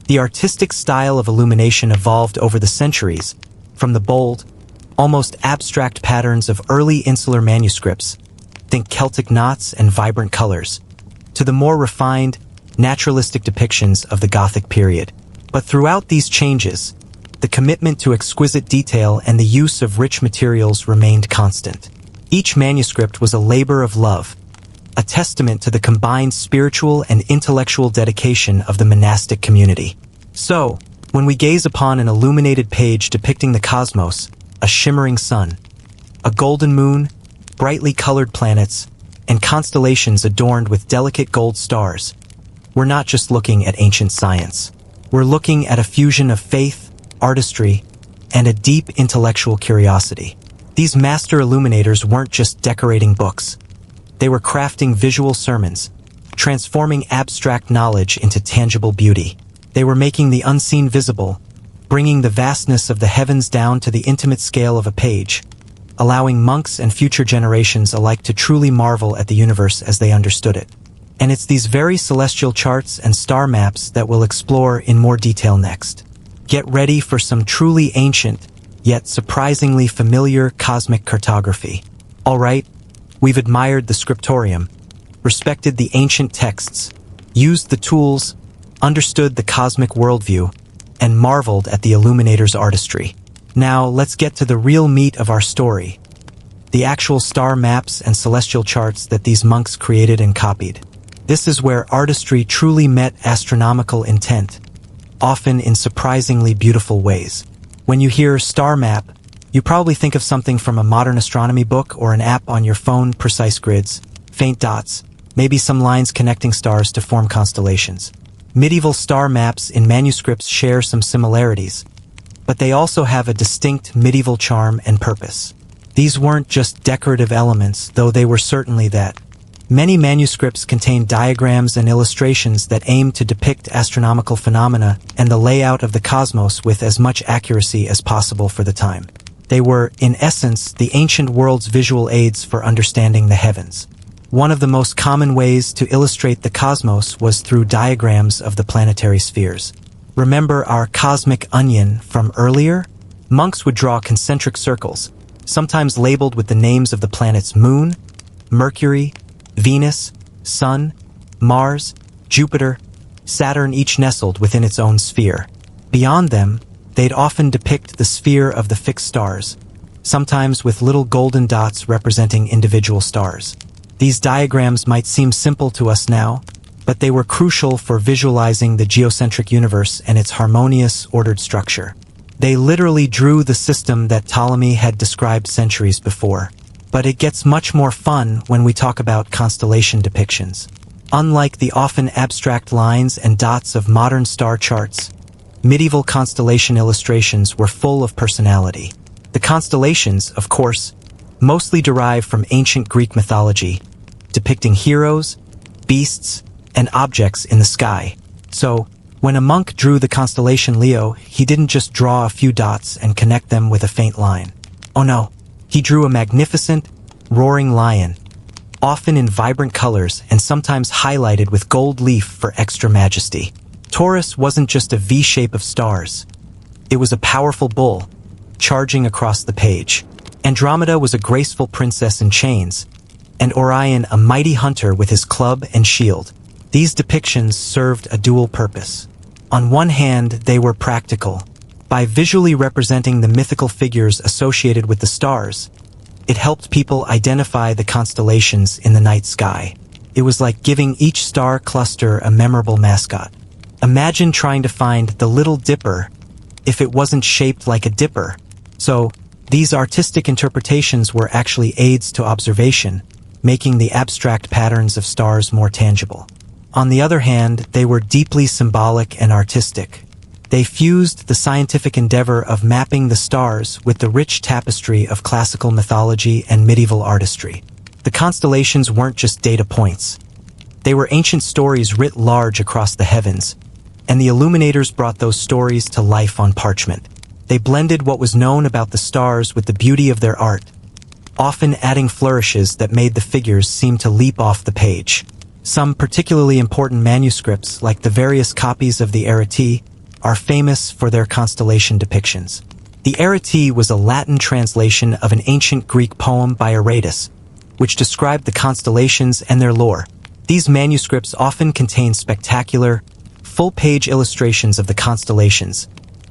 The artistic style of illumination evolved over the centuries, from the bold, almost abstract patterns of early insular manuscripts, think Celtic knots and vibrant colors, to the more refined, naturalistic depictions of the Gothic period. But throughout these changes, the commitment to exquisite detail and the use of rich materials remained constant. Each manuscript was a labor of love, a testament to the combined spiritual and intellectual dedication of the monastic community. So, when we gaze upon an illuminated page depicting the cosmos, a shimmering sun, a golden moon, brightly colored planets, and constellations adorned with delicate gold stars, we're not just looking at ancient science. We're looking at a fusion of faith, artistry, and a deep intellectual curiosity. These master illuminators weren't just decorating books. They were crafting visual sermons, transforming abstract knowledge into tangible beauty. They were making the unseen visible, bringing the vastness of the heavens down to the intimate scale of a page, allowing monks and future generations alike to truly marvel at the universe as they understood it. And it's these very celestial charts and star maps that we'll explore in more detail next. Get ready for some truly ancient, yet surprisingly familiar cosmic cartography. All right, we've admired the scriptorium, respected the ancient texts, used the tools, understood the cosmic worldview, and marveled at the illuminator's artistry. Now, let's get to the real meat of our story: the actual star maps and celestial charts that these monks created and copied. This is where artistry truly met astronomical intent, often in surprisingly beautiful ways. When you hear star map, you probably think of something from a modern astronomy book or an app on your phone: precise grids, faint dots, maybe some lines connecting stars to form constellations. Medieval star maps in manuscripts share some similarities, but they also have a distinct medieval charm and purpose. These weren't just decorative elements, though they were certainly that. Many manuscripts contain diagrams and illustrations that aim to depict astronomical phenomena and the layout of the cosmos with as much accuracy as possible for the time. They were, in essence, the ancient world's visual aids for understanding the heavens. One of the most common ways to illustrate the cosmos was through diagrams of the planetary spheres. Remember our cosmic onion from earlier? Monks would draw concentric circles, sometimes labeled with the names of the planets Moon, Mercury, Venus, Sun, Mars, Jupiter, Saturn, each nestled within its own sphere. Beyond them, they'd often depict the sphere of the fixed stars, sometimes with little golden dots representing individual stars. These diagrams might seem simple to us now, but they were crucial for visualizing the geocentric universe and its harmonious, ordered structure. They literally drew the system that Ptolemy had described centuries before. But it gets much more fun when we talk about constellation depictions. Unlike the often abstract lines and dots of modern star charts, medieval constellation illustrations were full of personality. The constellations, of course, mostly derive from ancient Greek mythology, depicting heroes, beasts, and objects in the sky. So, when a monk drew the constellation Leo, he didn't just draw a few dots and connect them with a faint line. Oh no. He drew a magnificent, roaring lion, often in vibrant colors and sometimes highlighted with gold leaf for extra majesty. Taurus wasn't just a V shape of stars. It was a powerful bull, charging across the page. Andromeda was a graceful princess in chains, and Orion a mighty hunter with his club and shield. These depictions served a dual purpose. On one hand, they were practical. By visually representing the mythical figures associated with the stars, it helped people identify the constellations in the night sky. It was like giving each star cluster a memorable mascot. Imagine trying to find the Little Dipper if it wasn't shaped like a dipper. So, these artistic interpretations were actually aids to observation, making the abstract patterns of stars more tangible. On the other hand, they were deeply symbolic and artistic. They fused the scientific endeavor of mapping the stars with the rich tapestry of classical mythology and medieval artistry. The constellations weren't just data points. They were ancient stories writ large across the heavens, and the illuminators brought those stories to life on parchment. They blended what was known about the stars with the beauty of their art, often adding flourishes that made the figures seem to leap off the page. Some particularly important manuscripts, like the various copies of the Arete, are famous for their constellation depictions. The Arete was a Latin translation of an ancient Greek poem by Aratus, which described the constellations and their lore. These manuscripts often contain spectacular, full-page illustrations of the constellations,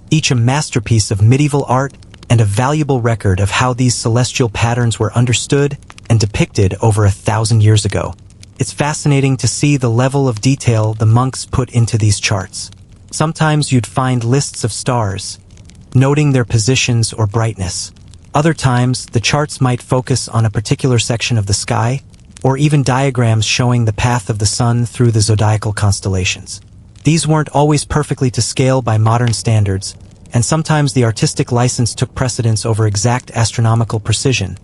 each a masterpiece of medieval art and a valuable record of how these celestial patterns were understood and depicted over 1,000 years ago. It's fascinating to see the level of detail the monks put into these charts. Sometimes you'd find lists of stars, noting their positions or brightness. Other times, the charts might focus on a particular section of the sky, or even diagrams showing the path of the sun through the zodiacal constellations. These weren't always perfectly to scale by modern standards, and sometimes the artistic license took precedence over exact astronomical precision.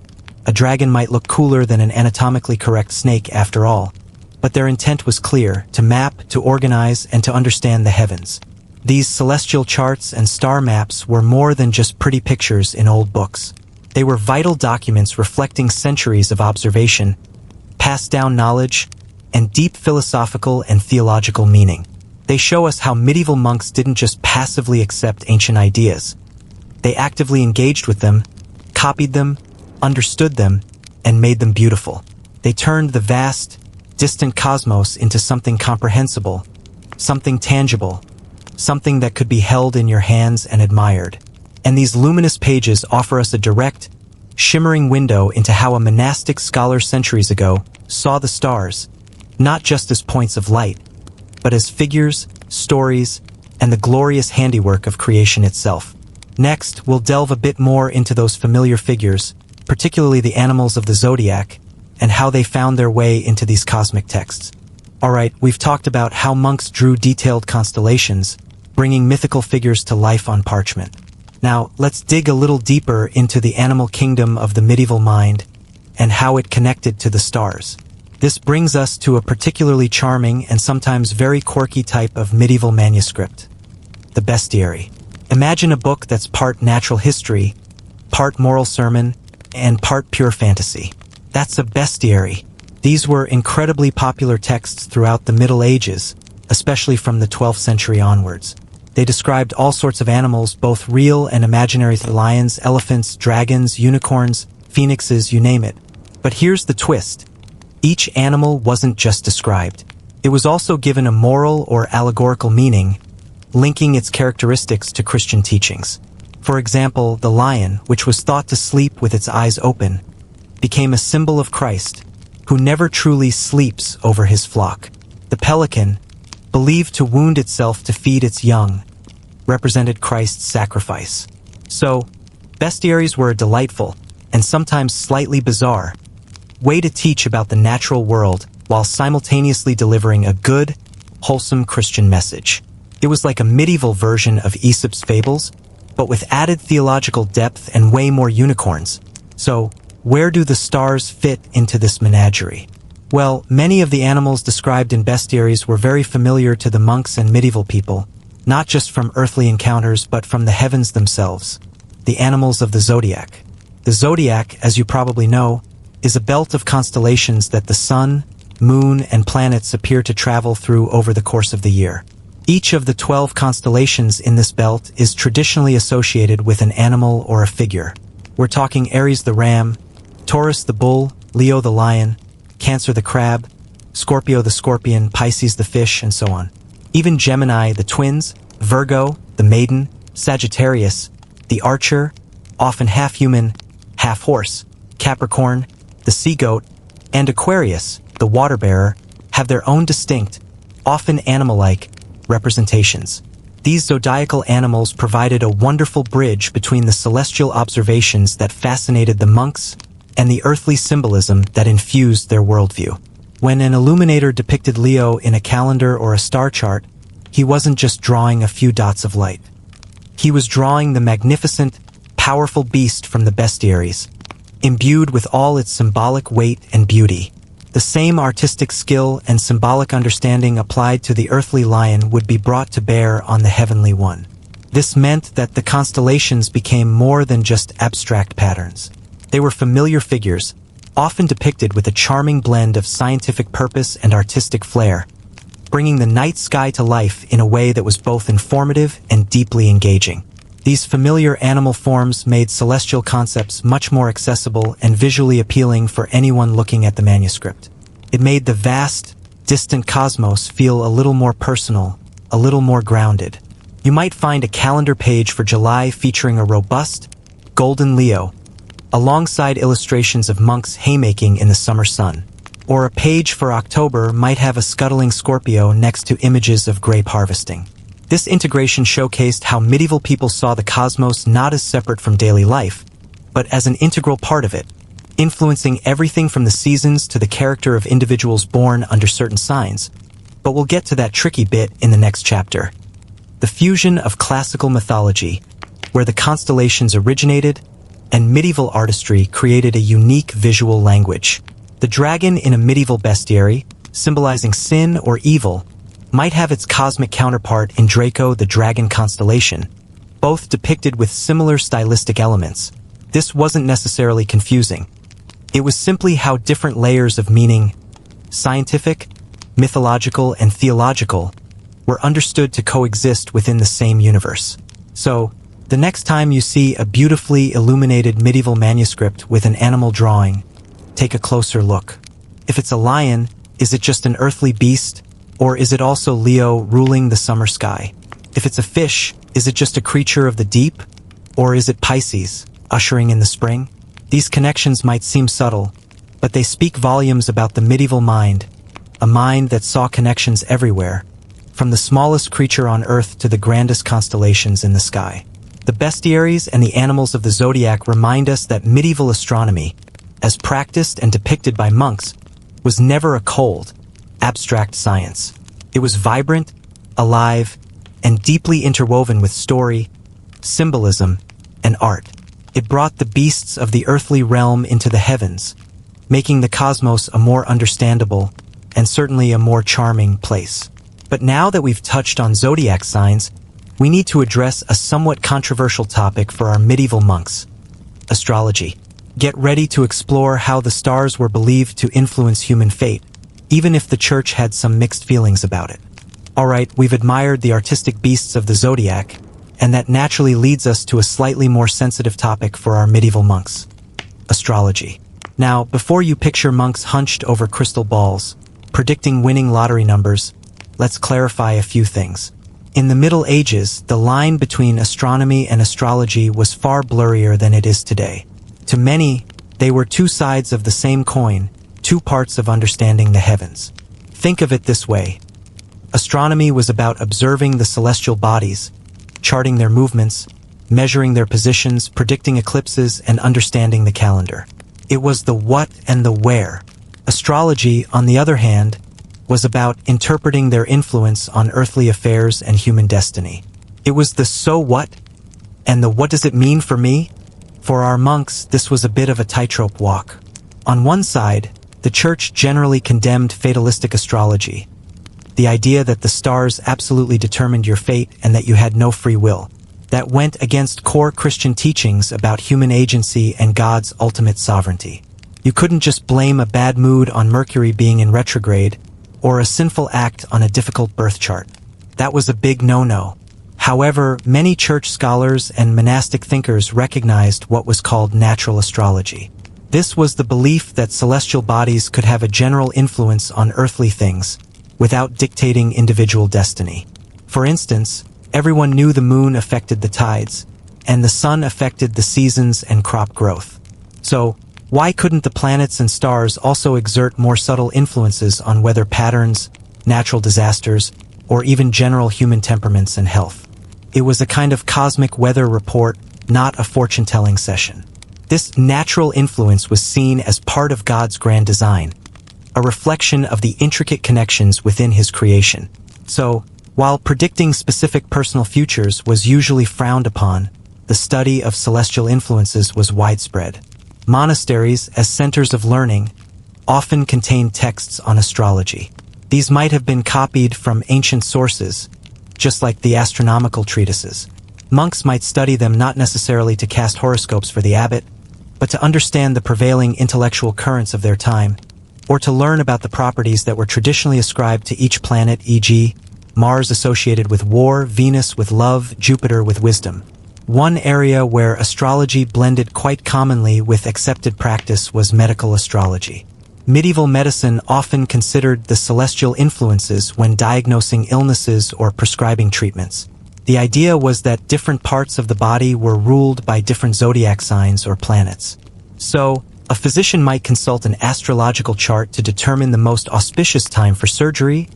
A dragon might look cooler than an anatomically correct snake after all, but their intent was clear: to map, to organize, and to understand the heavens. These celestial charts and star maps were more than just pretty pictures in old books. They were vital documents reflecting centuries of observation, passed down knowledge, and deep philosophical and theological meaning. They show us how medieval monks didn't just passively accept ancient ideas. They actively engaged with them, copied them, understood them, and made them beautiful. They turned the vast, distant cosmos into something comprehensible, something tangible, something that could be held in your hands and admired. And these luminous pages offer us a direct, shimmering window into how a monastic scholar centuries ago saw the stars, not just as points of light, but as figures, stories, and the glorious handiwork of creation itself. Next, we'll delve a bit more into those familiar figures, particularly the animals of the zodiac, and how they found their way into these cosmic texts. Alright, we've talked about how monks drew detailed constellations, bringing mythical figures to life on parchment. Now, let's dig a little deeper into the animal kingdom of the medieval mind and how it connected to the stars. This brings us to a particularly charming and sometimes very quirky type of medieval manuscript, the bestiary. Imagine a book that's part natural history, part moral sermon, and part pure fantasy. That's a bestiary. These were incredibly popular texts throughout the Middle Ages, especially from the 12th century onwards. They described all sorts of animals, both real and imaginary: lions, elephants, dragons, unicorns, phoenixes, you name it. But here's the twist. Each animal wasn't just described. It was also given a moral or allegorical meaning, linking its characteristics to Christian teachings. For example, the lion, which was thought to sleep with its eyes open, became a symbol of Christ, who never truly sleeps over his flock. The pelican, believed to wound itself to feed its young, represented Christ's sacrifice. So, bestiaries were a delightful, and sometimes slightly bizarre, way to teach about the natural world while simultaneously delivering a good, wholesome Christian message. It was like a medieval version of Aesop's fables, but with added theological depth and way more unicorns. So, where do the stars fit into this menagerie? Well, many of the animals described in bestiaries were very familiar to the monks and medieval people, not just from earthly encounters but from the heavens themselves, the animals of the zodiac. The zodiac, as you probably know, is a belt of constellations that the sun, moon, and planets appear to travel through over the course of the year. Each of the 12 constellations in this belt is traditionally associated with an animal or a figure. We're talking Aries the ram, Taurus the bull, Leo the lion, Cancer the crab, Scorpio the scorpion, Pisces the fish, and so on. Even Gemini the twins, Virgo the maiden, Sagittarius the archer, often half human, half horse, Capricorn the sea goat, and Aquarius the water bearer have their own distinct, often animal-like, representations. These zodiacal animals provided a wonderful bridge between the celestial observations that fascinated the monks and the earthly symbolism that infused their worldview. When an illuminator depicted Leo in a calendar or a star chart, he wasn't just drawing a few dots of light. He was drawing the magnificent, powerful beast from the bestiaries, imbued with all its symbolic weight and beauty. The same artistic skill and symbolic understanding applied to the earthly lion would be brought to bear on the heavenly one. This meant that the constellations became more than just abstract patterns. They were familiar figures, often depicted with a charming blend of scientific purpose and artistic flair, bringing the night sky to life in a way that was both informative and deeply engaging. These familiar animal forms made celestial concepts much more accessible and visually appealing for anyone looking at the manuscript. It made the vast, distant cosmos feel a little more personal, a little more grounded. You might find a calendar page for July featuring a robust, golden Leo, alongside illustrations of monks haymaking in the summer sun. Or a page for October might have a scuttling Scorpio next to images of grape harvesting. This integration showcased how medieval people saw the cosmos not as separate from daily life, but as an integral part of it, influencing everything from the seasons to the character of individuals born under certain signs. But we'll get to that tricky bit in the next chapter. The fusion of classical mythology, where the constellations originated, and medieval artistry created a unique visual language. The dragon in a medieval bestiary, symbolizing sin or evil, might have its cosmic counterpart in Draco the dragon constellation, both depicted with similar stylistic elements. This wasn't necessarily confusing. It was simply how different layers of meaning, scientific, mythological, and theological, were understood to coexist within the same universe. So, the next time you see a beautifully illuminated medieval manuscript with an animal drawing, take a closer look. If it's a lion, is it just an earthly beast, or is it also Leo ruling the summer sky? If it's a fish, is it just a creature of the deep, or is it Pisces, ushering in the spring? These connections might seem subtle, but they speak volumes about the medieval mind, a mind that saw connections everywhere, from the smallest creature on Earth to the grandest constellations in the sky. The bestiaries and the animals of the zodiac remind us that medieval astronomy, as practiced and depicted by monks, was never a cold, abstract science. It was vibrant, alive, and deeply interwoven with story, symbolism, and art. It brought the beasts of the earthly realm into the heavens, making the cosmos a more understandable and certainly a more charming place. But now that we've touched on zodiac signs, we need to address a somewhat controversial topic for our medieval monks: astrology. Get ready to explore how the stars were believed to influence human fate, even if the church had some mixed feelings about it. Alright, we've admired the artistic beasts of the zodiac, and that naturally leads us to a slightly more sensitive topic for our medieval monks: astrology. Now, before you picture monks hunched over crystal balls, predicting winning lottery numbers, let's clarify a few things. In the Middle Ages, the line between astronomy and astrology was far blurrier than it is today. To many, they were two sides of the same coin, two parts of understanding the heavens. Think of it this way. Astronomy was about observing the celestial bodies, charting their movements, measuring their positions, predicting eclipses, and understanding the calendar. It was the what and the where. Astrology, on the other hand, was about interpreting their influence on earthly affairs and human destiny. It was the so what and the what does it mean for me? For our monks, this was a bit of a tightrope walk. On one side, the church generally condemned fatalistic astrology, the idea that the stars absolutely determined your fate and that you had no free will. That went against core Christian teachings about human agency and God's ultimate sovereignty. You couldn't just blame a bad mood on Mercury being in retrograde, or a sinful act on a difficult birth chart. That was a big no-no. However, many church scholars and monastic thinkers recognized what was called natural astrology. This was the belief that celestial bodies could have a general influence on earthly things, without dictating individual destiny. For instance, everyone knew the moon affected the tides, and the sun affected the seasons and crop growth. So, why couldn't the planets and stars also exert more subtle influences on weather patterns, natural disasters, or even general human temperaments and health? It was a kind of cosmic weather report, not a fortune-telling session. This natural influence was seen as part of God's grand design, a reflection of the intricate connections within His creation. So, while predicting specific personal futures was usually frowned upon, the study of celestial influences was widespread. Monasteries, as centers of learning, often contained texts on astrology. These might have been copied from ancient sources, just like the astronomical treatises. Monks might study them not necessarily to cast horoscopes for the abbot, but to understand the prevailing intellectual currents of their time, or to learn about the properties that were traditionally ascribed to each planet, e.g., Mars associated with war, Venus with love, Jupiter with wisdom. One area where astrology blended quite commonly with accepted practice was medical astrology. Medieval medicine often considered the celestial influences when diagnosing illnesses or prescribing treatments. The idea was that different parts of the body were ruled by different zodiac signs or planets. So, a physician might consult an astrological chart to determine the most auspicious time for surgery,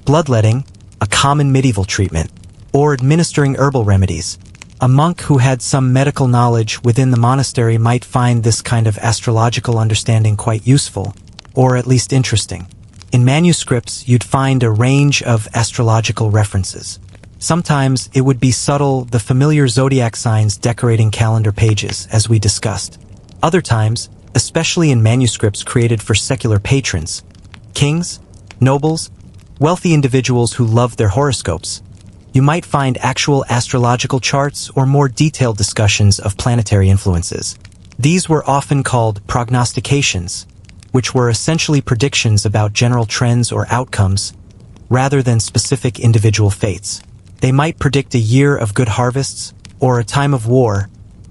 bloodletting, a common medieval treatment, or administering herbal remedies. A monk who had some medical knowledge within the monastery might find this kind of astrological understanding quite useful, or at least interesting. In manuscripts, you'd find a range of astrological references. Sometimes it would be subtle, the familiar zodiac signs decorating calendar pages, as we discussed. Other times, especially in manuscripts created for secular patrons, kings, nobles, wealthy individuals who loved their horoscopes, you might find actual astrological charts or more detailed discussions of planetary influences. These were often called prognostications, which were essentially predictions about general trends or outcomes, rather than specific individual fates. They might predict a year of good harvests or a time of war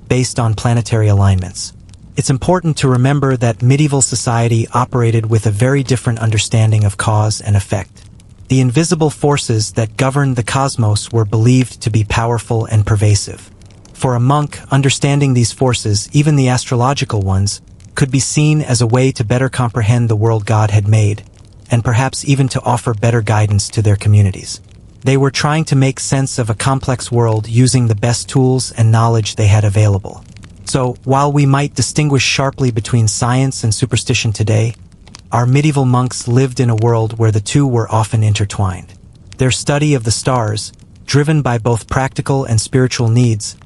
based on planetary alignments. It's important to remember that medieval society operated with a very different understanding of cause and effect. The invisible forces that governed the cosmos were believed to be powerful and pervasive. For a monk, understanding these forces, even the astrological ones, could be seen as a way to better comprehend the world God had made, and perhaps even to offer better guidance to their communities. They were trying to make sense of a complex world using the best tools and knowledge they had available. So, while we might distinguish sharply between science and superstition today, our medieval monks lived in a world where the two were often intertwined. Their study of the stars, driven by both practical and spiritual needs,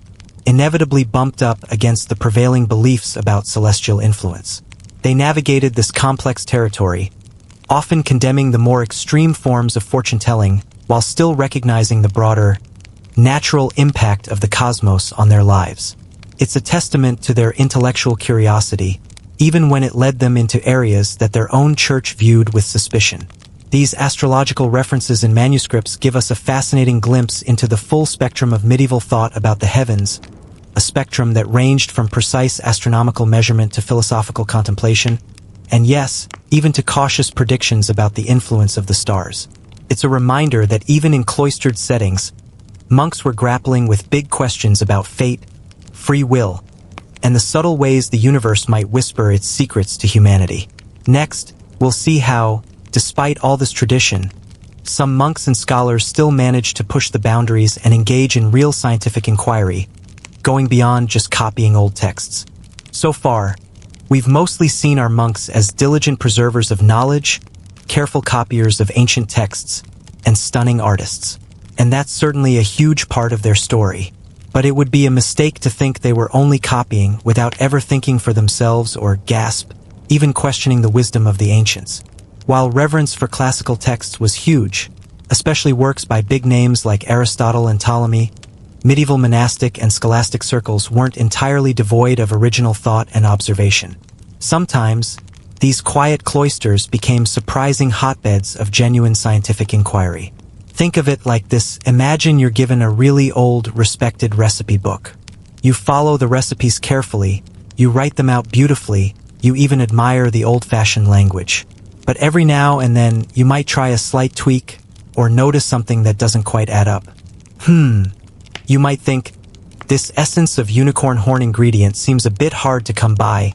inevitably bumped up against the prevailing beliefs about celestial influence. They navigated this complex territory, often condemning the more extreme forms of fortune-telling while still recognizing the broader, natural impact of the cosmos on their lives. It's a testament to their intellectual curiosity, even when it led them into areas that their own church viewed with suspicion. These astrological references in manuscripts give us a fascinating glimpse into the full spectrum of medieval thought about the heavens, a spectrum that ranged from precise astronomical measurement to philosophical contemplation, and yes, even to cautious predictions about the influence of the stars. It's a reminder that even in cloistered settings, monks were grappling with big questions about fate, free will, and the subtle ways the universe might whisper its secrets to humanity. Next, we'll see how, despite all this tradition, some monks and scholars still manage to push the boundaries and engage in real scientific inquiry, going beyond just copying old texts. So far, we've mostly seen our monks as diligent preservers of knowledge, careful copiers of ancient texts, and stunning artists. And that's certainly a huge part of their story. But it would be a mistake to think they were only copying without ever thinking for themselves or, gasp, even questioning the wisdom of the ancients. While reverence for classical texts was huge, especially works by big names like Aristotle and Ptolemy, medieval monastic and scholastic circles weren't entirely devoid of original thought and observation. Sometimes, these quiet cloisters became surprising hotbeds of genuine scientific inquiry. Think of it like this: imagine you're given a really old, respected recipe book. You follow the recipes carefully, you write them out beautifully, you even admire the old-fashioned language. But every now and then, you might try a slight tweak, or notice something that doesn't quite add up. You might think, this essence of unicorn horn ingredient seems a bit hard to come by,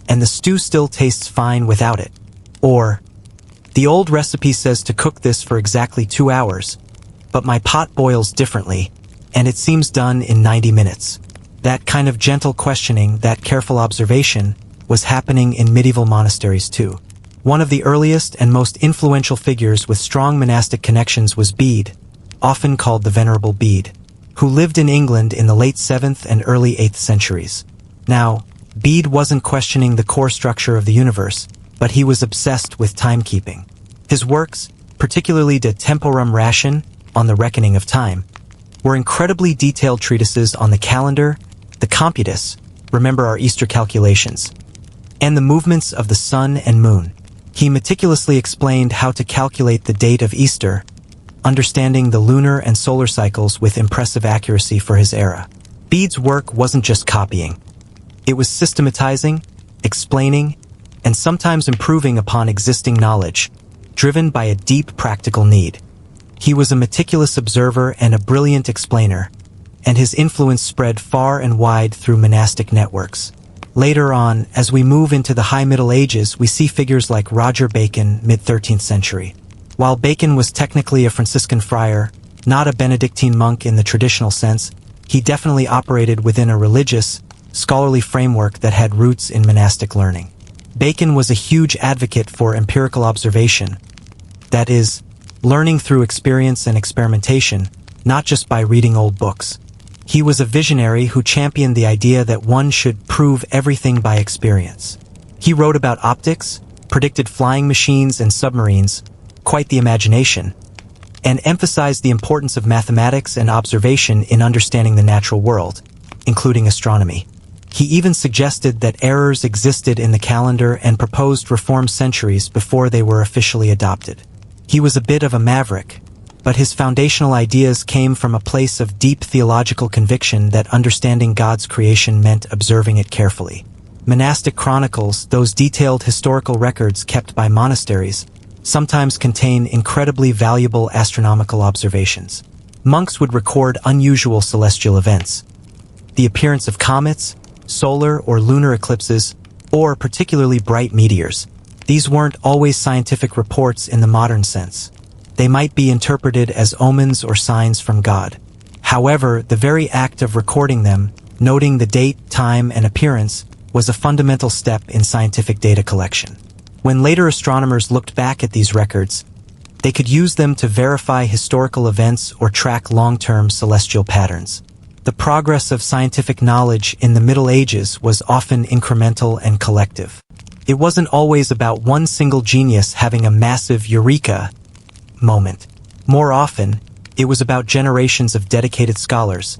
and the stew still tastes fine without it. Or, the old recipe says to cook this for exactly 2 hours, but my pot boils differently, and it seems done in 90 minutes. That kind of gentle questioning, that careful observation, was happening in medieval monasteries too. One of the earliest and most influential figures with strong monastic connections was Bede, often called the Venerable Bede, who lived in England in the late 7th and early 8th centuries. Now, Bede wasn't questioning the core structure of the universe, but he was obsessed with timekeeping. His works, particularly De Temporum Ration, on the reckoning of time, were incredibly detailed treatises on the calendar, the computus, remember our Easter calculations, and the movements of the sun and moon. He meticulously explained how to calculate the date of Easter, understanding the lunar and solar cycles with impressive accuracy for his era. Bede's work wasn't just copying. It was systematizing, explaining, and sometimes improving upon existing knowledge, driven by a deep practical need. He was a meticulous observer and a brilliant explainer, and his influence spread far and wide through monastic networks. Later on, as we move into the High Middle Ages, we see figures like Roger Bacon, mid-13th century. While Bacon was technically a Franciscan friar, not a Benedictine monk in the traditional sense, he definitely operated within a religious, scholarly framework that had roots in monastic learning. Bacon was a huge advocate for empirical observation, that is, learning through experience and experimentation, not just by reading old books. He was a visionary who championed the idea that one should prove everything by experience. He wrote about optics, predicted flying machines and submarines, quite the imagination, and emphasized the importance of mathematics and observation in understanding the natural world, including astronomy. He even suggested that errors existed in the calendar and proposed reform centuries before they were officially adopted. He was a bit of a maverick, but his foundational ideas came from a place of deep theological conviction that understanding God's creation meant observing it carefully. Monastic chronicles, those detailed historical records kept by monasteries, sometimes contain incredibly valuable astronomical observations. Monks would record unusual celestial events, the appearance of comets, solar or lunar eclipses, or particularly bright meteors. These weren't always scientific reports in the modern sense. They might be interpreted as omens or signs from God. However, the very act of recording them, noting the date, time, and appearance, was a fundamental step in scientific data collection. When later astronomers looked back at these records, they could use them to verify historical events or track long-term celestial patterns. The progress of scientific knowledge in the Middle Ages was often incremental and collective. It wasn't always about one single genius having a massive eureka moment. More often, it was about generations of dedicated scholars,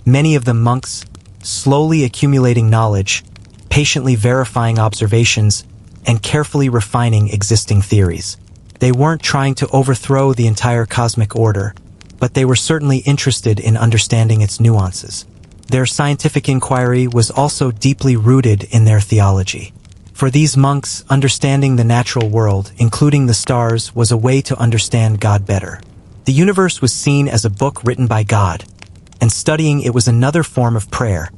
many of them monks, slowly accumulating knowledge, patiently verifying observations, and carefully refining existing theories. They weren't trying to overthrow the entire cosmic order, but they were certainly interested in understanding its nuances. Their scientific inquiry was also deeply rooted in their theology. For these monks, understanding the natural world, including the stars, was a way to understand God better. The universe was seen as a book written by God, and studying it was another form of prayer,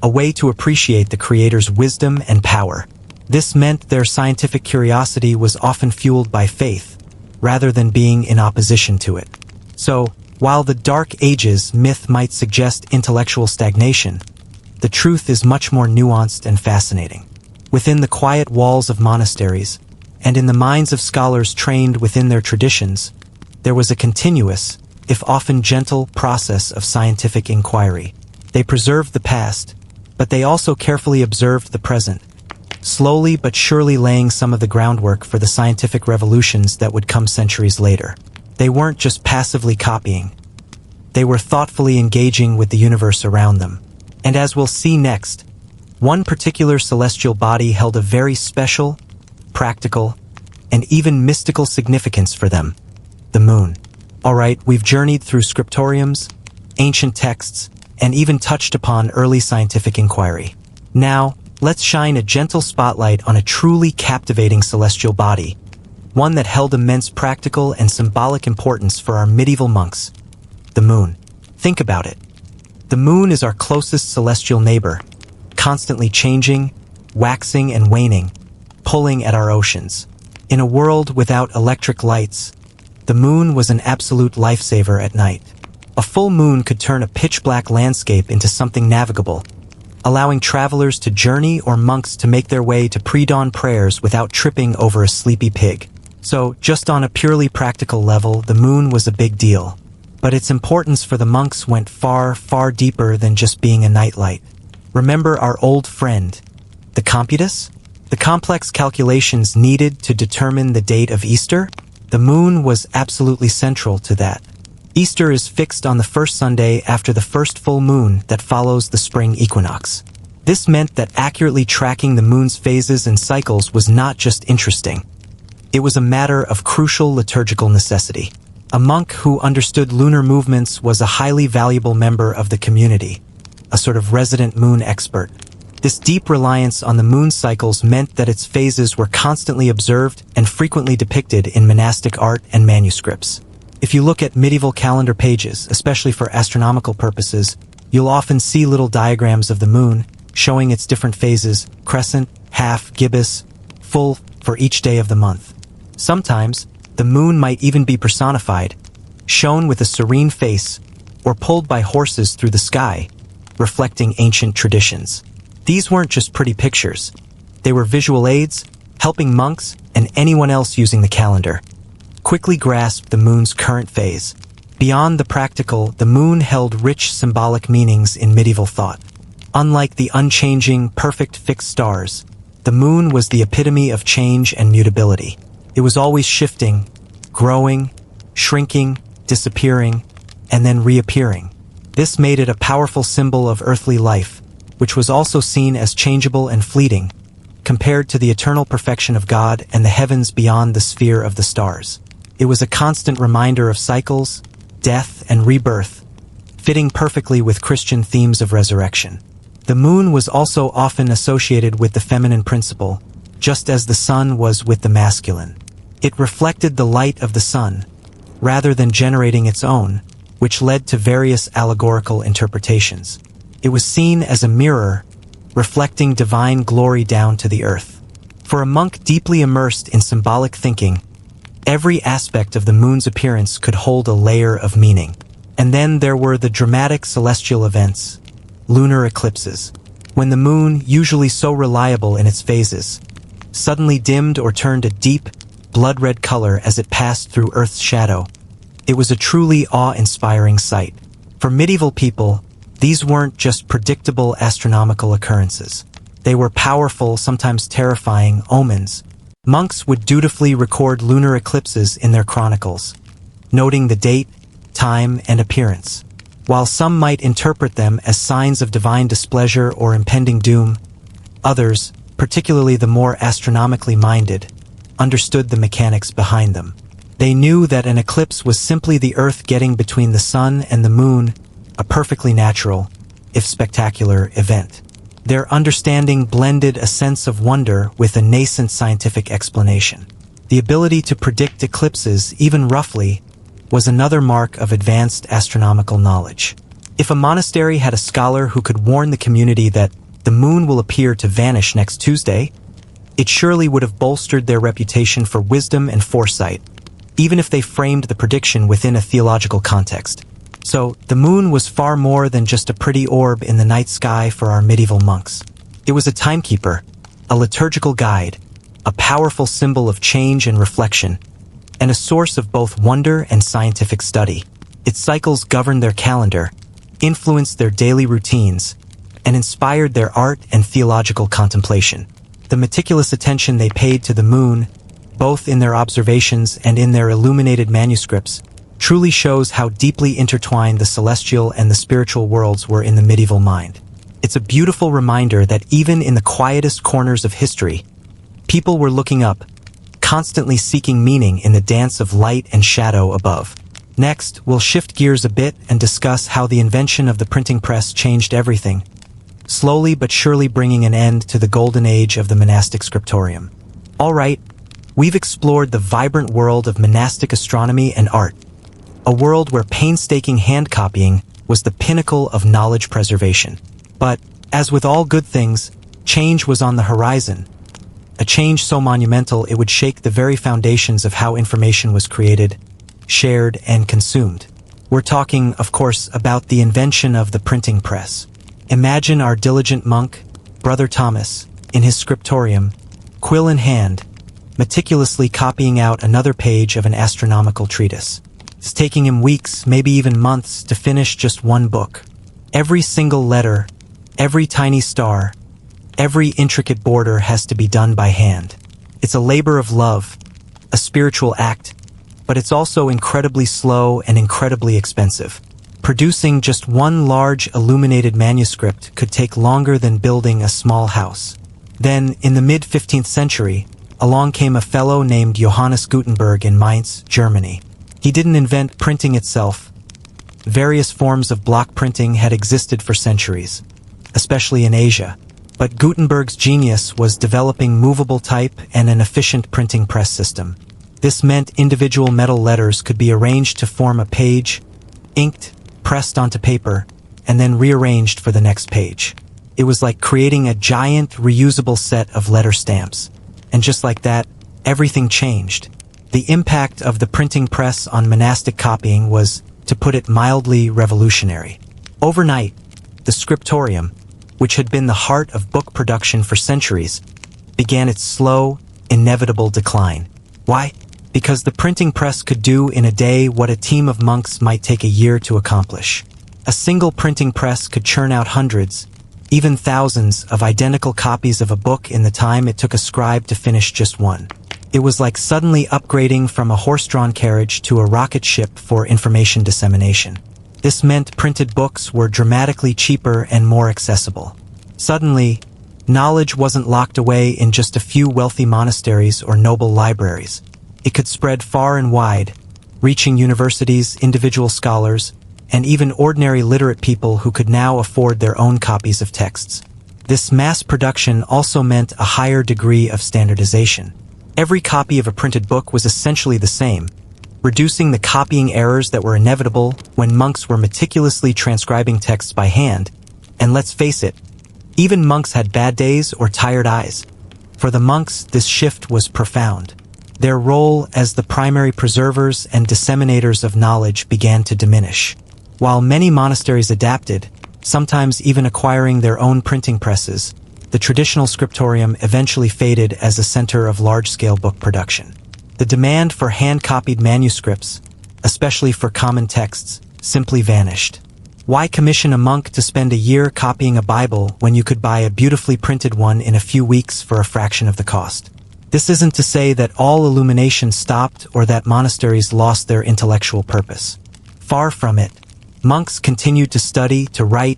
a way to appreciate the Creator's wisdom and power. This meant their scientific curiosity was often fueled by faith, rather than being in opposition to it. So, while the Dark Ages myth might suggest intellectual stagnation, the truth is much more nuanced and fascinating. Within the quiet walls of monasteries, and in the minds of scholars trained within their traditions, there was a continuous, if often gentle, process of scientific inquiry. They preserved the past, but they also carefully observed the present, slowly but surely laying some of the groundwork for the scientific revolutions that would come centuries later. They weren't just passively copying. They were thoughtfully engaging with the universe around them. And as we'll see next, one particular celestial body held a very special, practical, and even mystical significance for them: the moon. Alright, we've journeyed through scriptoriums, ancient texts, and even touched upon early scientific inquiry. Now, let's shine a gentle spotlight on a truly captivating celestial body, one that held immense practical and symbolic importance for our medieval monks: the moon. Think about it. The moon is our closest celestial neighbor, constantly changing, waxing and waning, pulling at our oceans. In a world without electric lights, the moon was an absolute lifesaver at night. A full moon could turn a pitch-black landscape into something navigable, allowing travelers to journey or monks to make their way to pre-dawn prayers without tripping over a sleepy pig. So, just on a purely practical level, the moon was a big deal. But its importance for the monks went far, far deeper than just being a nightlight. Remember our old friend, the computus? The complex calculations needed to determine the date of Easter? The moon was absolutely central to that. Easter is fixed on the first Sunday after the first full moon that follows the spring equinox. This meant that accurately tracking the moon's phases and cycles was not just interesting. It was a matter of crucial liturgical necessity. A monk who understood lunar movements was a highly valuable member of the community, a sort of resident moon expert. This deep reliance on the moon's cycles meant that its phases were constantly observed and frequently depicted in monastic art and manuscripts. If you look at medieval calendar pages, especially for astronomical purposes, you'll often see little diagrams of the moon, showing its different phases: crescent, half, gibbous, full, for each day of the month. Sometimes, the moon might even be personified, shown with a serene face, or pulled by horses through the sky, reflecting ancient traditions. These weren't just pretty pictures. They were visual aids, helping monks and anyone else using the calendar quickly grasp the moon's current phase. Beyond the practical, the moon held rich symbolic meanings in medieval thought. Unlike the unchanging, perfect fixed stars, the moon was the epitome of change and mutability. It was always shifting, growing, shrinking, disappearing, and then reappearing. This made it a powerful symbol of earthly life, which was also seen as changeable and fleeting, compared to the eternal perfection of God and the heavens beyond the sphere of the stars. It was a constant reminder of cycles, death, and rebirth, fitting perfectly with Christian themes of resurrection. The moon was also often associated with the feminine principle, just as the sun was with the masculine. It reflected the light of the sun, rather than generating its own, which led to various allegorical interpretations. It was seen as a mirror, reflecting divine glory down to the earth. For a monk deeply immersed in symbolic thinking, every aspect of the moon's appearance could hold a layer of meaning. And then there were the dramatic celestial events, lunar eclipses, when the moon, usually so reliable in its phases, suddenly dimmed or turned a deep, blood-red color as it passed through Earth's shadow. It was a truly awe-inspiring sight. For medieval people, these weren't just predictable astronomical occurrences. They were powerful, sometimes terrifying, omens. Monks would dutifully record lunar eclipses in their chronicles, noting the date, time, and appearance. While some might interpret them as signs of divine displeasure or impending doom, others, particularly the more astronomically minded, understood the mechanics behind them. They knew that an eclipse was simply the Earth getting between the sun and the moon, a perfectly natural, if spectacular, event. Their understanding blended a sense of wonder with a nascent scientific explanation. The ability to predict eclipses, even roughly, was another mark of advanced astronomical knowledge. If a monastery had a scholar who could warn the community that the moon will appear to vanish next Tuesday, it surely would have bolstered their reputation for wisdom and foresight, even if they framed the prediction within a theological context. So, the moon was far more than just a pretty orb in the night sky for our medieval monks. It was a timekeeper, a liturgical guide, a powerful symbol of change and reflection, and a source of both wonder and scientific study. Its cycles governed their calendar, influenced their daily routines, and inspired their art and theological contemplation. The meticulous attention they paid to the moon, both in their observations and in their illuminated manuscripts, truly shows how deeply intertwined the celestial and the spiritual worlds were in the medieval mind. It's a beautiful reminder that even in the quietest corners of history, people were looking up, constantly seeking meaning in the dance of light and shadow above. Next, we'll shift gears a bit and discuss how the invention of the printing press changed everything, slowly but surely bringing an end to the golden age of the monastic scriptorium. All right, we've explored the vibrant world of monastic astronomy and art, a world where painstaking hand copying was the pinnacle of knowledge preservation. But, as with all good things, change was on the horizon. A change so monumental it would shake the very foundations of how information was created, shared, and consumed. We're talking, of course, about the invention of the printing press. Imagine our diligent monk, Brother Thomas, in his scriptorium, quill in hand, meticulously copying out another page of an astronomical treatise. It's taking him weeks, maybe even months, to finish just one book. Every single letter, every tiny star, every intricate border has to be done by hand. It's a labor of love, a spiritual act, but it's also incredibly slow and incredibly expensive. Producing just one large illuminated manuscript could take longer than building a small house. Then, in the mid-15th century, along came a fellow named Johannes Gutenberg in Mainz, Germany. He didn't invent printing itself. Various forms of block printing had existed for centuries, especially in Asia. But Gutenberg's genius was developing movable type and an efficient printing press system. This meant individual metal letters could be arranged to form a page, inked, pressed onto paper, and then rearranged for the next page. It was like creating a giant, reusable set of letter stamps. And just like that, everything changed. The impact of the printing press on monastic copying was, to put it mildly, revolutionary. Overnight, the scriptorium, which had been the heart of book production for centuries, began its slow, inevitable decline. Why? Because the printing press could do in a day what a team of monks might take a year to accomplish. A single printing press could churn out hundreds, even thousands, of identical copies of a book in the time it took a scribe to finish just one. It was like suddenly upgrading from a horse-drawn carriage to a rocket ship for information dissemination. This meant printed books were dramatically cheaper and more accessible. Suddenly, knowledge wasn't locked away in just a few wealthy monasteries or noble libraries. It could spread far and wide, reaching universities, individual scholars, and even ordinary literate people who could now afford their own copies of texts. This mass production also meant a higher degree of standardization. Every copy of a printed book was essentially the same, reducing the copying errors that were inevitable when monks were meticulously transcribing texts by hand. And let's face it, even monks had bad days or tired eyes. For the monks, this shift was profound. Their role as the primary preservers and disseminators of knowledge began to diminish. While many monasteries adapted, sometimes even acquiring their own printing presses, the traditional scriptorium eventually faded as a center of large-scale book production. The demand for hand-copied manuscripts, especially for common texts, simply vanished. Why commission a monk to spend a year copying a Bible when you could buy a beautifully printed one in a few weeks for a fraction of the cost? This isn't to say that all illumination stopped or that monasteries lost their intellectual purpose. Far from it. Monks continued to study, to write,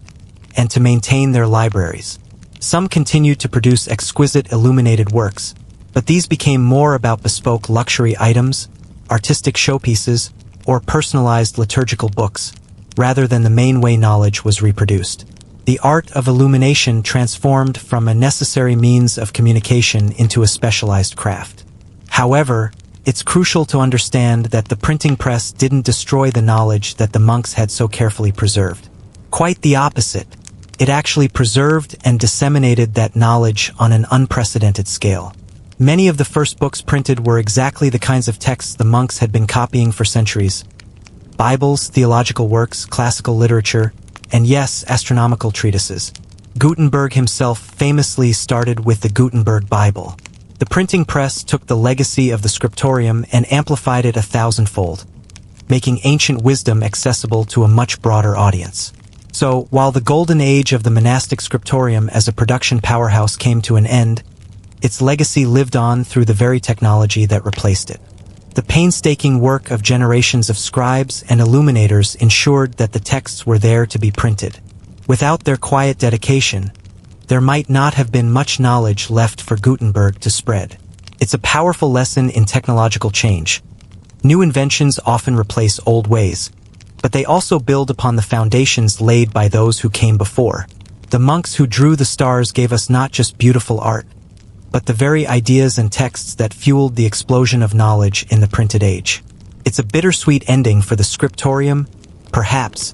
and to maintain their libraries. Some continued to produce exquisite illuminated works, but these became more about bespoke luxury items, artistic showpieces, or personalized liturgical books, rather than the main way knowledge was reproduced. The art of illumination transformed from a necessary means of communication into a specialized craft. However, it's crucial to understand that the printing press didn't destroy the knowledge that the monks had so carefully preserved. Quite the opposite. It actually preserved and disseminated that knowledge on an unprecedented scale. Many of the first books printed were exactly the kinds of texts the monks had been copying for centuries. Bibles, theological works, classical literature, and yes, astronomical treatises. Gutenberg himself famously started with the Gutenberg Bible. The printing press took the legacy of the scriptorium and amplified it 1,000-fold, making ancient wisdom accessible to a much broader audience. So, while the golden age of the monastic scriptorium as a production powerhouse came to an end, its legacy lived on through the very technology that replaced it. The painstaking work of generations of scribes and illuminators ensured that the texts were there to be printed. Without their quiet dedication, there might not have been much knowledge left for Gutenberg to spread. It's a powerful lesson in technological change. New inventions often replace old ways, but they also build upon the foundations laid by those who came before. The monks who drew the stars gave us not just beautiful art, but the very ideas and texts that fueled the explosion of knowledge in the printed age. It's a bittersweet ending for the scriptorium, perhaps,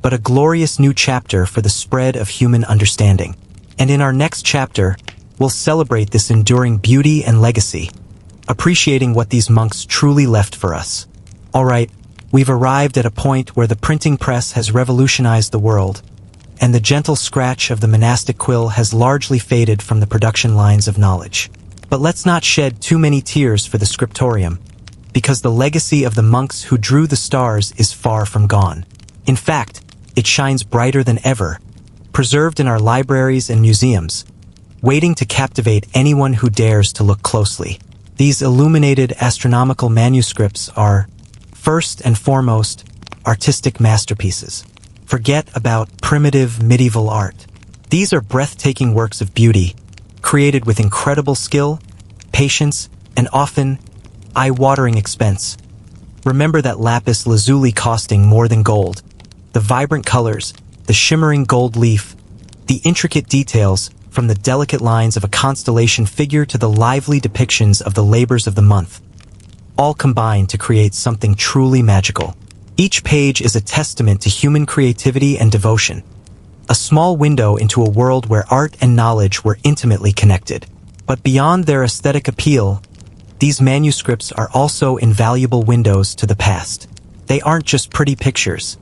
but a glorious new chapter for the spread of human understanding. And in our next chapter, we'll celebrate this enduring beauty and legacy, appreciating what these monks truly left for us. Alright, we've arrived at a point where the printing press has revolutionized the world, and the gentle scratch of the monastic quill has largely faded from the production lines of knowledge. But let's not shed too many tears for the scriptorium, because the legacy of the monks who drew the stars is far from gone. In fact, it shines brighter than ever, preserved in our libraries and museums, waiting to captivate anyone who dares to look closely. These illuminated astronomical manuscripts are, first and foremost, artistic masterpieces. Forget about primitive medieval art. These are breathtaking works of beauty, created with incredible skill, patience, and often eye-watering expense. Remember that lapis lazuli costing more than gold. The vibrant colors, the shimmering gold leaf, the intricate details, from the delicate lines of a constellation figure to the lively depictions of the labors of the month, all combine to create something truly magical. Each page is a testament to human creativity and devotion, a small window into a world where art and knowledge were intimately connected. But beyond their aesthetic appeal, these manuscripts are also invaluable windows to the past. They aren't just pretty pictures.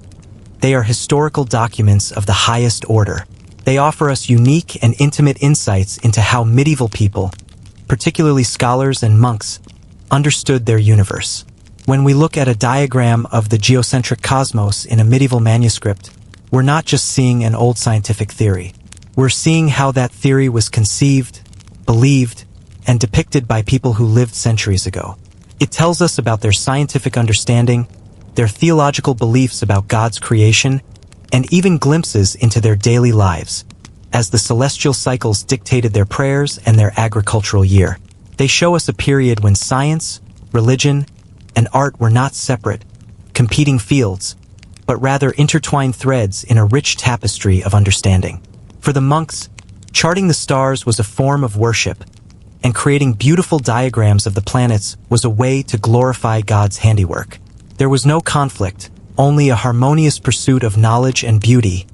They are historical documents of the highest order. They offer us unique and intimate insights into how medieval people, particularly scholars and monks, understood their universe. When we look at a diagram of the geocentric cosmos in a medieval manuscript, we're not just seeing an old scientific theory. We're seeing how that theory was conceived, believed, and depicted by people who lived centuries ago. It tells us about their scientific understanding, their theological beliefs about God's creation, and even glimpses into their daily lives, as the celestial cycles dictated their prayers and their agricultural year. They show us a period when science, religion, and art were not separate, competing fields, but rather intertwined threads in a rich tapestry of understanding. For the monks, charting the stars was a form of worship, and creating beautiful diagrams of the planets was a way to glorify God's handiwork. There was no conflict, only a harmonious pursuit of knowledge and beauty,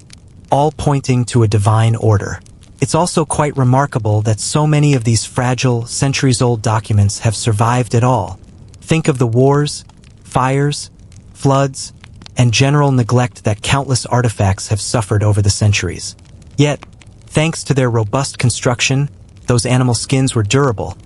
all pointing to a divine order. It's also quite remarkable that so many of these fragile, centuries-old documents have survived at all. Think of the wars, fires, floods, and general neglect that countless artifacts have suffered over the centuries. Yet, thanks to their robust construction, those animal skins were durable,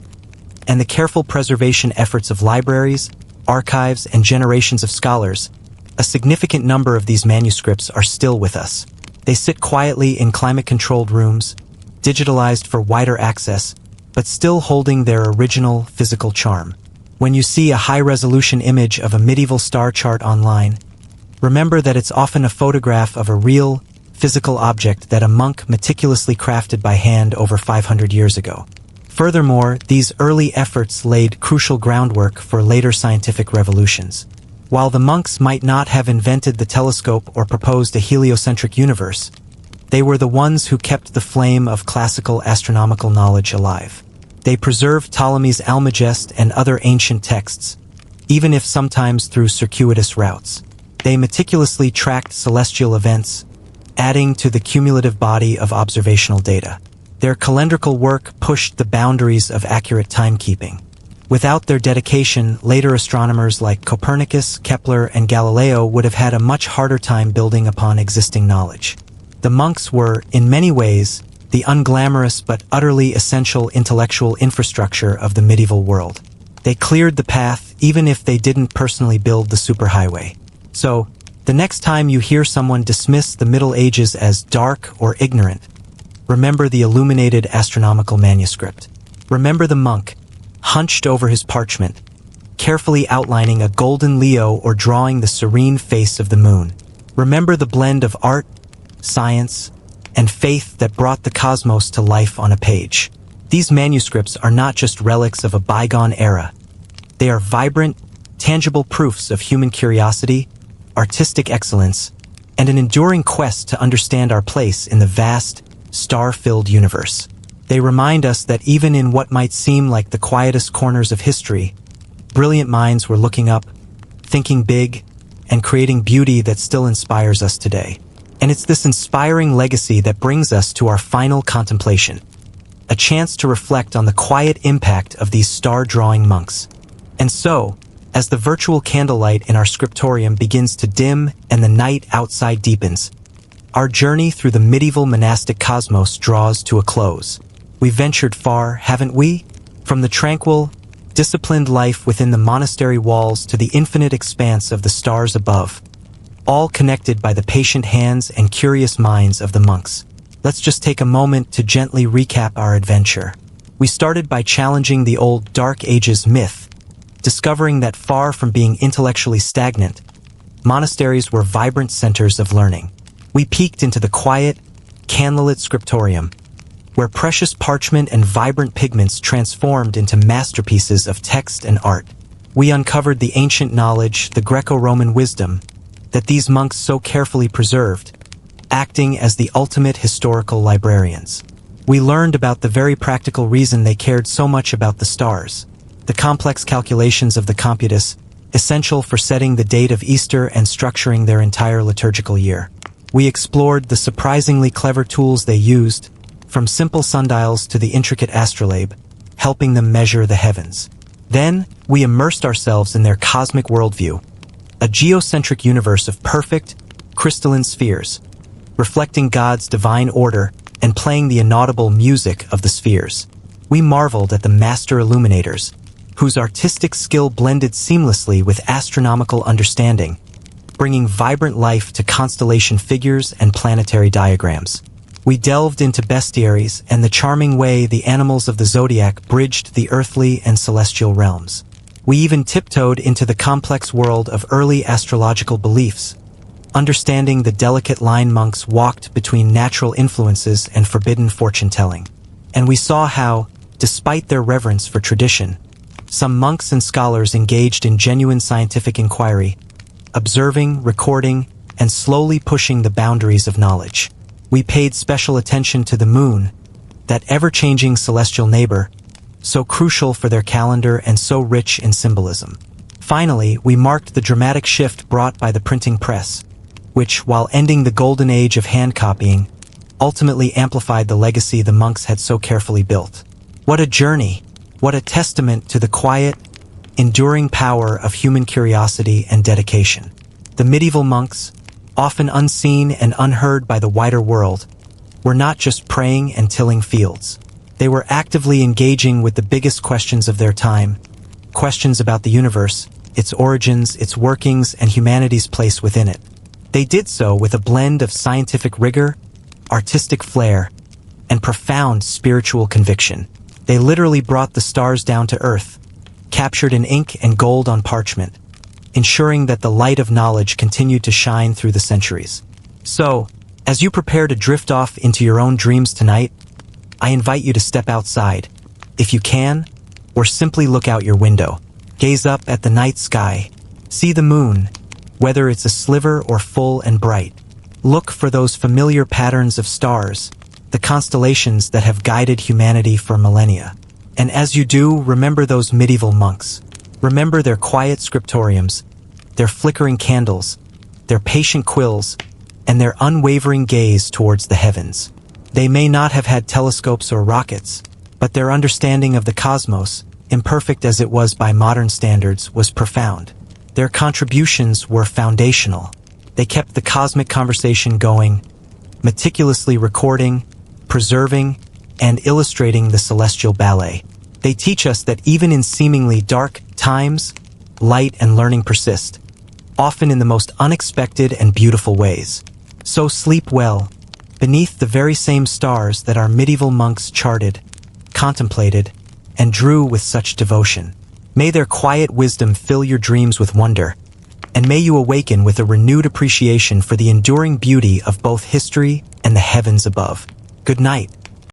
and the careful preservation efforts of libraries, archives, and generations of scholars, a significant number of these manuscripts are still with us. They sit quietly in climate-controlled rooms, digitalized for wider access, but still holding their original physical charm. When you see a high-resolution image of a medieval star chart online, remember that it's often a photograph of a real, physical object that a monk meticulously crafted by hand over 500 years ago. Furthermore, these early efforts laid crucial groundwork for later scientific revolutions. While the monks might not have invented the telescope or proposed a heliocentric universe, they were the ones who kept the flame of classical astronomical knowledge alive. They preserved Ptolemy's Almagest and other ancient texts, even if sometimes through circuitous routes. They meticulously tracked celestial events, adding to the cumulative body of observational data. Their calendrical work pushed the boundaries of accurate timekeeping. Without their dedication, later astronomers like Copernicus, Kepler, and Galileo would have had a much harder time building upon existing knowledge. The monks were, in many ways, the unglamorous but utterly essential intellectual infrastructure of the medieval world. They cleared the path even if they didn't personally build the superhighway. So, the next time you hear someone dismiss the Middle Ages as dark or ignorant, remember the illuminated astronomical manuscript. Remember the monk, hunched over his parchment, carefully outlining a golden Leo or drawing the serene face of the moon. Remember the blend of art, science, and faith that brought the cosmos to life on a page. These manuscripts are not just relics of a bygone era. They are vibrant, tangible proofs of human curiosity, artistic excellence, and an enduring quest to understand our place in the vast, star-filled universe. They remind us that even in what might seem like the quietest corners of history, brilliant minds were looking up, thinking big, and creating beauty that still inspires us today. And it's this inspiring legacy that brings us to our final contemplation, a chance to reflect on the quiet impact of these star-drawing monks. And so, as the virtual candlelight in our scriptorium begins to dim and the night outside deepens, our journey through the medieval monastic cosmos draws to a close. We've ventured far, haven't we? From the tranquil, disciplined life within the monastery walls to the infinite expanse of the stars above, all connected by the patient hands and curious minds of the monks. Let's just take a moment to gently recap our adventure. We started by challenging the old Dark Ages myth, discovering that far from being intellectually stagnant, monasteries were vibrant centers of learning. We peeked into the quiet, candlelit scriptorium, where precious parchment and vibrant pigments transformed into masterpieces of text and art. We uncovered the ancient knowledge, the Greco-Roman wisdom, that these monks so carefully preserved, acting as the ultimate historical librarians. We learned about the very practical reason they cared so much about the stars, the complex calculations of the computus, essential for setting the date of Easter and structuring their entire liturgical year. We explored the surprisingly clever tools they used, from simple sundials to the intricate astrolabe, helping them measure the heavens. Then, we immersed ourselves in their cosmic worldview, a geocentric universe of perfect, crystalline spheres, reflecting God's divine order and playing the inaudible music of the spheres. We marveled at the master illuminators, whose artistic skill blended seamlessly with astronomical understanding, bringing vibrant life to constellation figures and planetary diagrams. We delved into bestiaries and the charming way the animals of the zodiac bridged the earthly and celestial realms. We even tiptoed into the complex world of early astrological beliefs, understanding the delicate line monks walked between natural influences and forbidden fortune-telling. And we saw how, despite their reverence for tradition, some monks and scholars engaged in genuine scientific inquiry, observing, recording, and slowly pushing the boundaries of knowledge. We paid special attention to the moon, that ever-changing celestial neighbor, so crucial for their calendar and so rich in symbolism. Finally, we marked the dramatic shift brought by the printing press, which, while ending the golden age of hand copying, ultimately amplified the legacy the monks had so carefully built. What a journey! What a testament to the quiet, enduring power of human curiosity and dedication. The medieval monks, often unseen and unheard by the wider world, were not just praying and tilling fields. They were actively engaging with the biggest questions of their time, questions about the universe, its origins, its workings, and humanity's place within it. They did so with a blend of scientific rigor, artistic flair, and profound spiritual conviction. They literally brought the stars down to earth, captured in ink and gold on parchment, ensuring that the light of knowledge continued to shine through the centuries. So, as you prepare to drift off into your own dreams tonight, I invite you to step outside, if you can, or simply look out your window. Gaze up at the night sky. See the moon, whether it's a sliver or full and bright. Look for those familiar patterns of stars, the constellations that have guided humanity for millennia. And as you do, remember those medieval monks. Remember their quiet scriptoriums, their flickering candles, their patient quills, and their unwavering gaze towards the heavens. They may not have had telescopes or rockets, but their understanding of the cosmos, imperfect as it was by modern standards, was profound. Their contributions were foundational. They kept the cosmic conversation going, meticulously recording, preserving, and illustrating the celestial ballet. They teach us that even in seemingly dark times, light and learning persist, often in the most unexpected and beautiful ways. So sleep well, beneath the very same stars that our medieval monks charted, contemplated, and drew with such devotion. May their quiet wisdom fill your dreams with wonder, and may you awaken with a renewed appreciation for the enduring beauty of both history and the heavens above. Good night.